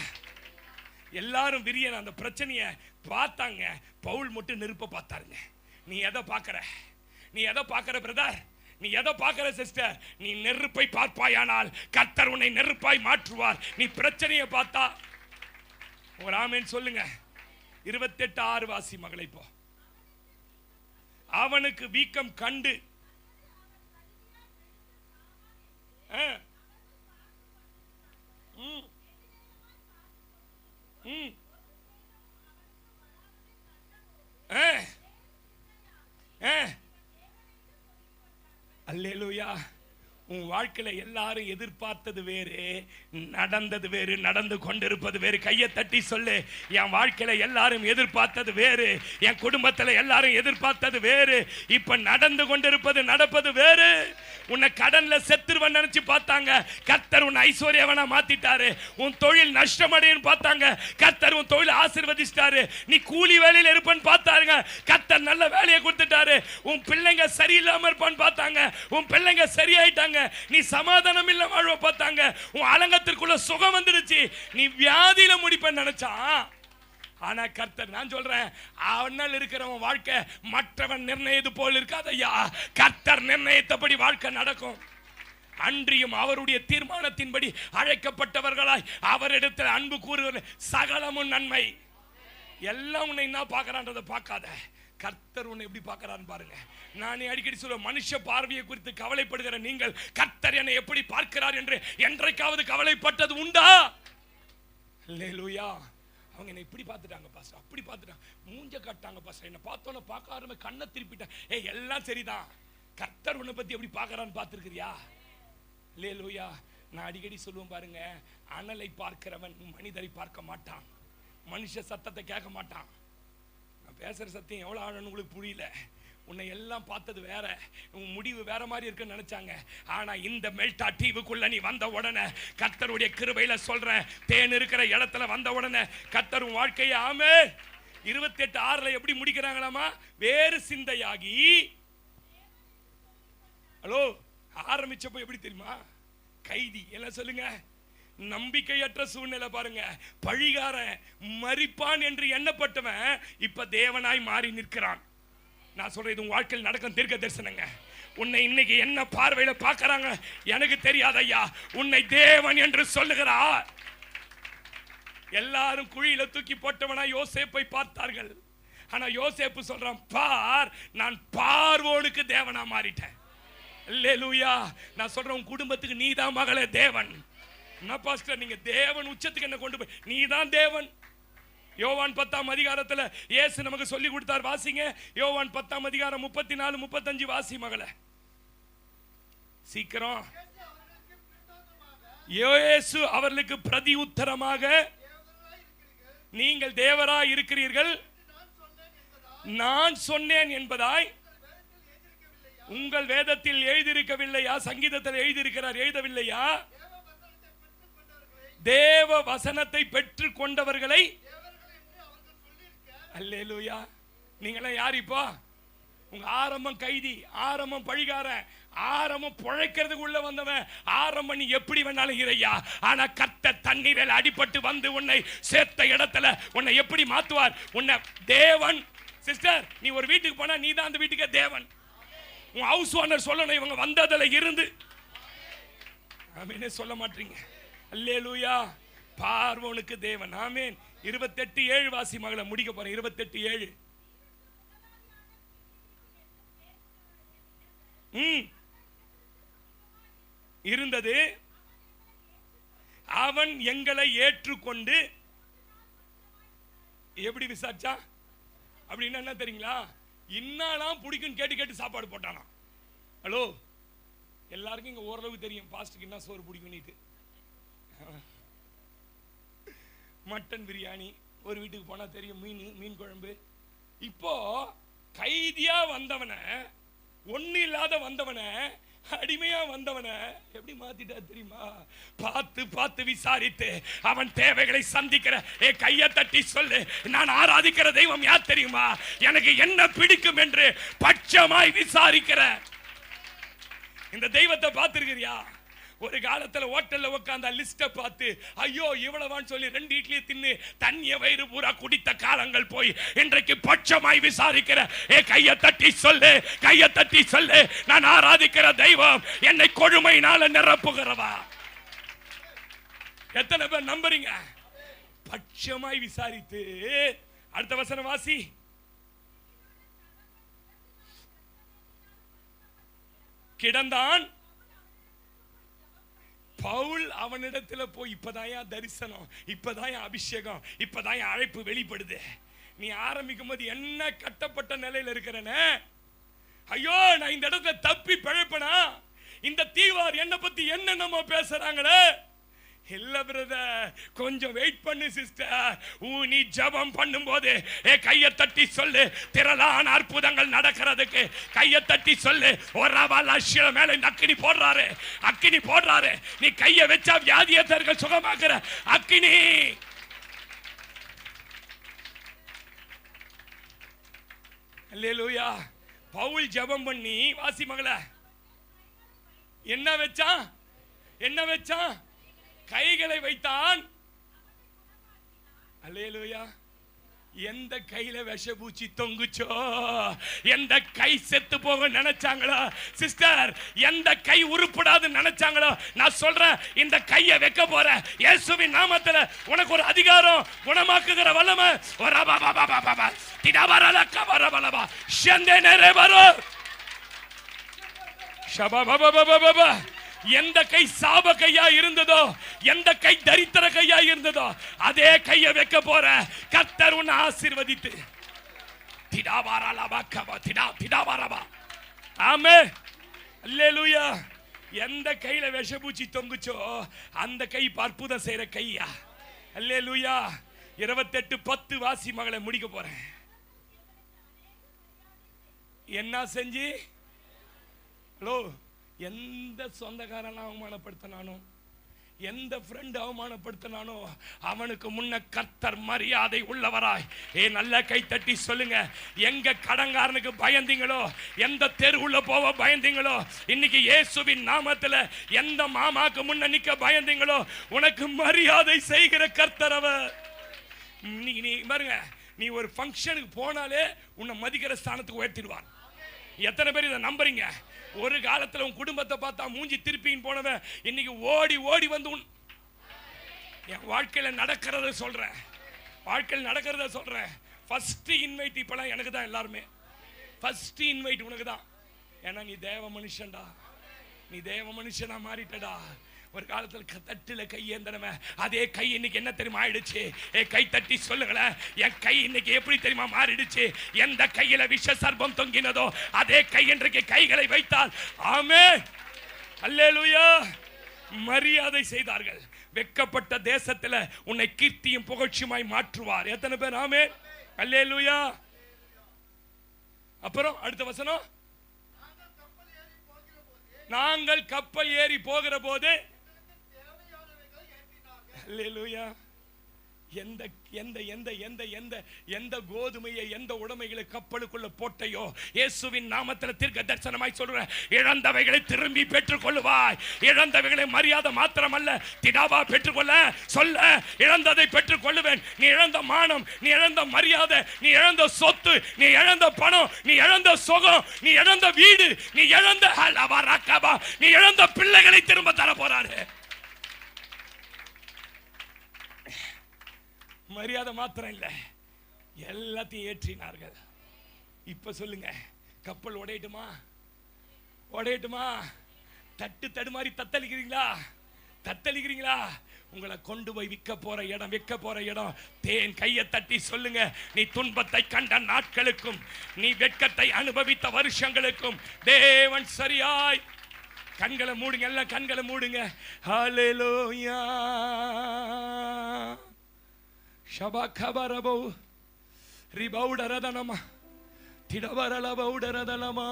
எல்லாரும் விரியன் அந்த பிரச்சனையை பார்த்தாங்க. பவுல் மட்டும் நெருப்ப பார்த்தாருங்க. நீ எதை பார்க்கிற? நீ எதை பார்க்கிற பிரதர்? நீ எதை பார்க்கிற சிஸ்டர்? நீ நெருப்பை பார்ப்பாயானால் கர்த்தர் உன்னை நெருப்பாய் மாற்றுவார். நீ பிரச்சனையை பார்த்தா ஒரு ஆமென் சொல்லுங்க. 28:6 வாசி மகளை. போ. அவனுக்கு வீக்கம் கண்டு அல்லேலூயா. உன் வாழ்க்கையில எல்லாரும் எதிர்பார்த்தது வேறு, நடந்தது வேறு, நடந்து கொண்டிருப்பது வேறு. கையை தட்டி சொல்லு, என் வாழ்க்கையில எல்லாரும் எதிர்பார்த்தது வேறு, என் குடும்பத்துல எல்லாரும் எதிர்பார்த்தது வேறு, இப்ப நடந்து கொண்டிருப்பது நடப்பது வேறு. உன்னை கடன்ல செத்துருவன் நினைச்சு பார்த்தாங்க, கர்த்தர் உன்னை ஐஸ்வர்யவனா மாத்திட்டாரு. உன் தொழில் நஷ்டமடையும் பார்த்தாங்க, கர்த்தர் உன் தொழில் ஆசீர்வதிச்சிட்டாரு. நீ கூலி வேலையில இருப்பன்னு பார்த்தாருங்க, கர்த்தர் நல்ல வேலையை கொடுத்துட்டாரு. உன் பிள்ளைங்க சரியில்லாம இருப்பான்னு பார்த்தாங்க, உன் பிள்ளைங்க சரியாயிட்டாங்க. நீ சமாதானம் இல்ல வாழ்வ பார்த்தாங்க, உன் அலங்கத்திற்குள்ள சுகம் வந்துடுச்சு. நீ வியாதியில முடிப்பன்னு நினைச்சான். ஆனா கர்த்தர், நான் சொல்றேன், அவனால் இருக்கிறவன் வாழ்க்கை மற்றவன் நிர்ணயித்து போல் இருக்காது ஐயா. கர்த்தர் நிர்ணயித்தபடி வாழ்க்கை நடக்கும். அன்றியும் அவருடைய தீர்மானத்தின்படி அழைக்கப்பட்டவர்களாய் அவரிடத்தில் அன்பு கூறுவது சகலமும் நன்மை. எல்லாம் உன்னை என்ன பார்க்கறான்றதை பார்க்காத, கர்த்தர் உன்னை எப்படி பார்க்கறான்னு பாருங்க. நான் அடிக்கடி சொல்ல, மனுஷ பார்வையை குறித்து கவலைப்படுகிற நீங்கள் கர்த்தர் என்னை எப்படி பார்க்கிறார் என்று என்றைக்காவது கவலைப்பட்டது உண்டா? அல்லேலூயா. அவங்க என்னை இப்படி பார்த்துட்டாங்க பாஸ்டர், அப்படி பார்த்துட்டாங்க, மூஞ்ச காட்டாங்க பாஸ்டர், என்னை பார்த்தோன்னு பார்க்க ஆரம்பி கண்ணை திருப்பிட்டாங்க. எல்லாம் சரிதான், கர்த்தர் உன்னை பத்தி எப்படி பார்க்கறான்னு பார்த்துருக்கிறியா? அல்லேலூயா. நான் அடிக்கடி சொல்லுவேன் பாருங்க, அனலை பார்க்கிறவன் மனிதரை பார்க்க மாட்டான், மனுஷ சத்தத்தை கேட்க மாட்டான். நான் பேசுற சத்தியம் எவ்வளவு ஆழம்னு உங்களுக்கு புரியல. உன்னை எல்லாம் பார்த்தது வேற, உன் முடிவு வேற மாதிரி இருக்குன்னு நினைச்சாங்க. ஆனா இந்த மெல்டா தீவுக்குள்ள நீ வந்த உடனே, கர்த்தருடைய கிருபையில சொல்றேன், தேன் இருக்கிற இடத்துல வந்த உடனே கர்த்தர் உன் வாழ்க்கையை, ஆமே 28:6 எப்படி முடிக்கிறாங்களாமா? வேறு சிந்தையாகி, ஹலோ, ஆரம்பிச்சப்போ எப்படி தெரியுமா? கைதி எல்லாம் சொல்லுங்க, நம்பிக்கையற்ற சூழ்நிலை பாருங்க, பழிகாரன், மரிப்பான் என்று எண்ணப்பட்டவன் இப்ப தேவனாய் மாறி நிற்கிறான். நான் சொல்றேன், இது உன் வாழ்க்கையில் நடக்கும் தீர்க்க தரிசனங்க. உன்னை இன்னைக்கு என்ன பார்வையில பார்க்கறாங்க எனக்கு தெரியாது ஐயா, உன்னை தேவன் என்று சொல்லுகிறார். எல்லாரும் குழியில தூக்கி போட்டவனா யோசேப்பை பார்த்தார்கள். ஆனா யோசேப்பு சொல்றான், பார், நான் பார்வோனுக்கு தேவனா மாறிட்டேன். அல்லேலூயா. நான் சொல்றேன், உன் குடும்பத்துக்கு நீதான் மகளே தேவன். என்ன பாஸ்டர், நீங்க தேவன் உச்சத்துக்கு என்ன கொண்டு போய், நீதான் தேவன். யோவான் 10ஆம் அதிகாரத்துல இயேசு நமக்கு சொல்லி கொடுத்தார், வாசிங்க. யோவான் 10ஆம் அதிகாரம் 34, 35 வாசி மகளே, சீக்கிரம். இயேசு அவர்களுக்கு பிரதி உத்தரமாக, நீங்கள் தேவராய் இருக்கிறீர்கள், நான் சொன்னேன் என்பதாய் உங்கள் வேதத்தில் எழுதியிருக்கவில்லையா? சங்கீதத்தில் எழுதியிருக்கிறார், எழுதவில்லையா? தேவ வசனத்தை பெற்றுக் கொண்டவர்களை, அல்லேலூயா. நீங்களாம் யார் இப்போ? உங்க ஆரம்பம் கைதி, ஆரம்பம் பழிகாரன், ஆரம்பம் பிழைக்கிறதுக்கு உள்ள வந்தவன், ஆரம்பம் நீ எப்படி வேணாலும் இறையா. ஆனா கர்த்தர் தண்ணீரில் அடிபட்டு வந்து உன்னை சேர்த்த இடத்துல உன்னை எப்படி மாத்துவார்? உன்னை தேவன். சிஸ்டர், நீ ஒரு வீட்டுக்கு போனா நீ தான் அந்த வீட்டுக்கே தேவன். உன் ஹவுஸ் ஓனர் சொல்லணும், இவங்க வந்ததுல இருந்து. ஆமீனே சொல்ல மாட்டீங்க. அல்லேலூயா. பார்வோனுக்கு தேவன். ஆமீன். 28:7 வாசி மகளை, முடிக்க போறேன். 28:7 இருந்தது. அவன் எங்களை ஏற்றுக்கொண்டு, எப்படி விசாரிச்சா அப்படின்னா என்ன தெரியுங்களா? இன்னாலாம் பிடிக்கும் கேட்டு கேட்டு சாப்பாடு போட்டானா. ஹலோ, எல்லாருக்கும் இங்க ஓரளவுக்கு தெரியும் பாஸ்டுக்கு என்ன சோறு பிடிக்கும். மட்டன் பிரியாணி ஒரு வீட்டுக்கு போனா தெரியும், மீன் குழம்பு. இப்போ கைதியா வந்தவன, ஒண்ணு இல்லாத வந்தவன, அடிமையா வந்தவன எப்படி மாத்திட்டா தெரியுமா? பார்த்து பார்த்து விசாரித்து அவன் தேவைகளை சந்திக்கிற. கையை தட்டி சொல்லு, நான் ஆராதிக்கிற தெய்வம் யார் தெரியுமா? எனக்கு என்ன பிடிக்கும் என்று பட்சமாய் விசாரிக்கிற இந்த தெய்வத்தை பார்த்திருக்கிறியா? ஒரு காலத்துல ஹோட்டல்ல உட்கார்ந்த லிஸ்ட பார்த்து, ஐயோ இவ்வளவான்னு சொல்லி 2 இட்லி தின்னு தண்ணிய வயிறு பூரா குடித்த காலங்கள் போய் இன்றைக்கு பட்சமாய் விசாரிக்கிற. கையை தட்டி சொல்லு, கையை தட்டி சொல்லு, நான் ஆராதிக்கிற தெய்வம் என்னை கொழுமையினால நிரப்புகிறவா. எத்தனை பேர் நம்புறீங்க? பட்சமாய் விசாரித்து. அடுத்த வசனம் வாசி. கிடந்தான் பவுல் அவனிடத்துல போய், இப்பதான் தரிசனம், இப்பதான் அபிஷேகம், இப்பதான் அழைப்பு வெளிப்படுது. நீ ஆரம்பிக்கும் போது என்ன கட்டப்பட்ட நிலையில இருக்கிறன? ஐயோ, நான் இந்த இடத்துல தப்பி பிழைப்பனா? இந்த தீவார் சிஸ்டர் என்ன பத்தி என்னென்னமோ பேசுறாங்களே. இல்ல பிரதர், கொஞ்சம் வெயிட் பண்ணு சிஸ்டர். நீ ஜெபம் பண்ணும்போது கையை தட்டி சொல்லு, திரளான அற்புதங்கள் நடக்கிறதுக்கு கையை தட்டி சொல்லு. ஒரு லட்சம் மேல அக்கினி போடுறாரு, அக்கினி போடுறாரு. நீ கையை வச்சா வியாதியத்தர்கள் சுகமாக்குற அக்கினி. அல்லேலூயா. பவுல் ஜெபம் பண்ணி வாசி மகள என்ன வச்சான்? என்ன வச்சான்? கைகளை வைத்தான். அல்லேலூயா. எந்த கையில விஷபூச்சி தொங்குச்சோ, எந்த கை செத்து போக நினைச்சாங்களோ சிஸ்டர், எந்த கை உருப்படாது நினைச்சாங்களோ, நான் சொல்றேன் இந்த கையை வைக்க போற இயேசுவின் நாமத்துல உனக்கு ஒரு அதிகாரம், குணமாக்குகிற வல்லமை. எந்த கை சாப கையா இருந்ததோ, எந்த கை தரித்திர கையா இருந்ததோ, அதே கையை வைக்க போற கர்த்தர் உன்னை ஆசீர்வதித்து ஆமென். அல்லேலூயா. எந்த கையில விஷபூச்சி தொங்குச்சோ அந்த கை அற்புதம் செய்யற கையா. அல்லேலூயா. 28:10 வாசி மகளை முடிக்க போறேன். என்ன செஞ்சு? ஹலோ, எந்த சொந்தக்காரன் அவமானப்படுத்தினானோ, எந்த ஃப்ரெண்ட் அவமானப்படுத்தினானோ அவனுக்கு முன்ன கர்த்தர் மரியாதை உள்ளவராய். நல்ல கை தட்டி சொல்லுங்க. எங்க கடங்காரனுக்கு பயந்தீங்களோ, எந்த தெருவுள்ள போவ பயந்தீங்களோ, இன்னைக்கு இயேசுவின் நாமத்துல எந்த மாமாக்கு முன்ன நிக்க பயந்தீங்களோ, உனக்கு மரியாதை செய்கிற கர்த்தர் அவர். நீ பாருங்க, நீ ஒரு ஃபங்க்ஷனுக்கு போனாலே உன்னை மதிக்கிற ஸ்தானத்துக்கு உயர்த்திடுவார். எத்தனை பேர் இதை நம்புறீங்க? ஒரு காலத்துல உன் குடும்பத்தை பார்த்தா மூஞ்சி திருப்பின்னு போனவன் இன்னைக்கு ஓடி ஓடி வந்து என் வாழ்க்கையில நடக்கிறத சொல்றேன், வாழ்க்கையில் நடக்கிறத சொல்றேன். ஃபர்ஸ்ட் இன்வைட் இப்பெல்லாம் எனக்கு தான். எல்லாருமே ஃபர்ஸ்ட் இன்வைட் உனக்கு தான். ஏன்னா நீ தேவ மனுஷன்டா, நீ தேவ மனுஷனா மாறிட்டடா. ஒரு காலத்தில் தட்டுல கை ஏந்தனவன் அதே கை இன்னைக்கு என்ன தெரியுமா ஆயிடுச்சு? கை தட்டி சொல்லுங்களேன், என் கை இன்னைக்கு எப்படி தெரியுமா மாறிடுச்சு? எந்த கையில விஷ சர்ப்பம் தொங்கினதோ அதே கை இன்றைக்கு கைகளை வைத்தால். ஆமென். அல்லேலூயா. மரியாதை செய்தார்கள். வெட்கப்பட்ட தேசத்துல உன்னை கீர்த்தியும் புகழ்ச்சியுமாய் மாற்றுவார். எத்தனை பேர் ஆமென்? அல்லேலூயா. அப்புறம் அடுத்த வசனம், நாங்கள் கப்பல் ஏறி போகிற போது அல்லேலூயா. எந்த எந்த எந்த எந்த எந்த எந்த கோதுமையை, எந்த உடைமைகளை கப்பலுக்குள்ள போட்டையோ இயேசுவின் நாமத்தில் தீர்க்க தரிசனமாய் சொல்றேன், இழந்தவைகளை திரும்பி பெற்றுக் கொள்ளுவாய். இழந்தவைகளை மரியாதை மாத்திரமல்ல, திடாவா பெற்றுக்கொள்ள சொல்ல. இழந்ததை பெற்றுக் கொள்ளுவேன். நீ இழந்த மானம், நீ இழந்த மரியாதை, நீ இழந்த சொத்து, நீ இழந்த பணம், நீ இழந்த சுகம், நீ இழந்த வீடு, நீ இழந்த நீ இழந்த பிள்ளைகளை திரும்ப தர போறாரு. மரியாதை மாத்திரம் இல்ல, எல்லாத்தையும் ஏற்றினார்கள். இப்ப சொல்லுங்க, கப்பல் உடையட்டுமா? உடையட்டுமா? தட்டு தடுமாறி தத்தளிக்கிறீங்களா? தத்தளிக்கிறீங்களா? உங்களை கொண்டு போய் விற்க போற இடம், விற்க போற இடம். தேன் கையை தட்டி சொல்லுங்க, நீ துன்பத்தை கண்ட நாட்களுக்கும், நீ வெட்கத்தை அனுபவித்த வருஷங்களுக்கும் தேவன் சரியாய். கண்களை மூடுங்க, எல்லாம் கண்களை மூடுங்க. ஹல்லேலூயா. ஷபகபரபோ ரிபௌடரதனமா திடவரலபௌடரதலமா.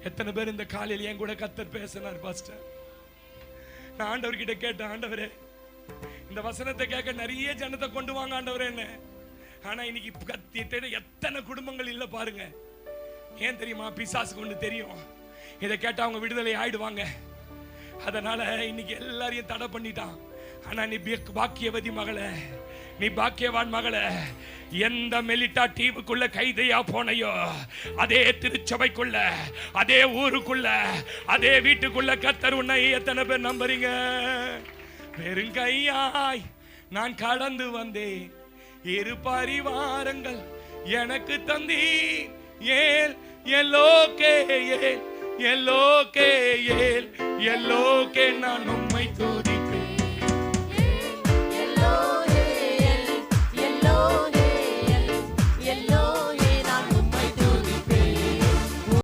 எத்தனை பேர் இந்த காலையில் என் கூட கர்த்தர் பேசினார் பாஸ்டர்? நான் ஆண்டவர்கிட்ட கேட்டேன், ஆண்டவரே இந்த வசனத்தை கேட்க நிறைய ஜனத்தை கொண்டு வாங்க ஆண்டவரே என்ன. ஆனா இன்னைக்கு கத்திட்டு எத்தனை குடும்பங்கள் இல்ல பாருங்க. ஏன் தெரியுமா? பிசாசுக்கு ஒண்ணு தெரியும், இதை கேட்டா அவங்க விடுதலை ஆயிடுவாங்க. அதனால இன்னைக்கு எல்லாரையும் தடை பண்ணிட்டான். ஆனா நீ பாக்கியவதி மகளே, நீ பாக்கியவான் மகளே. எந்த மெலிட்டா டீவுக்குள்ள கைதையா போனையோ அதே திருச்சபைக்குள்ள, அதே ஊருக்குள்ள, அதே வீட்டுக்குள்ள கர்த்தர் உன்னை எத்தனை பேர் நம்புறீங்க? வெறுங்கையாய் நான் கடந்து வந்தேன், இரு பரிவாரங்கள் எனக்கு தந்தி. ஏல் எல்லோகே ஏல் எல்லோகே ஏல் எல்லோகே நான்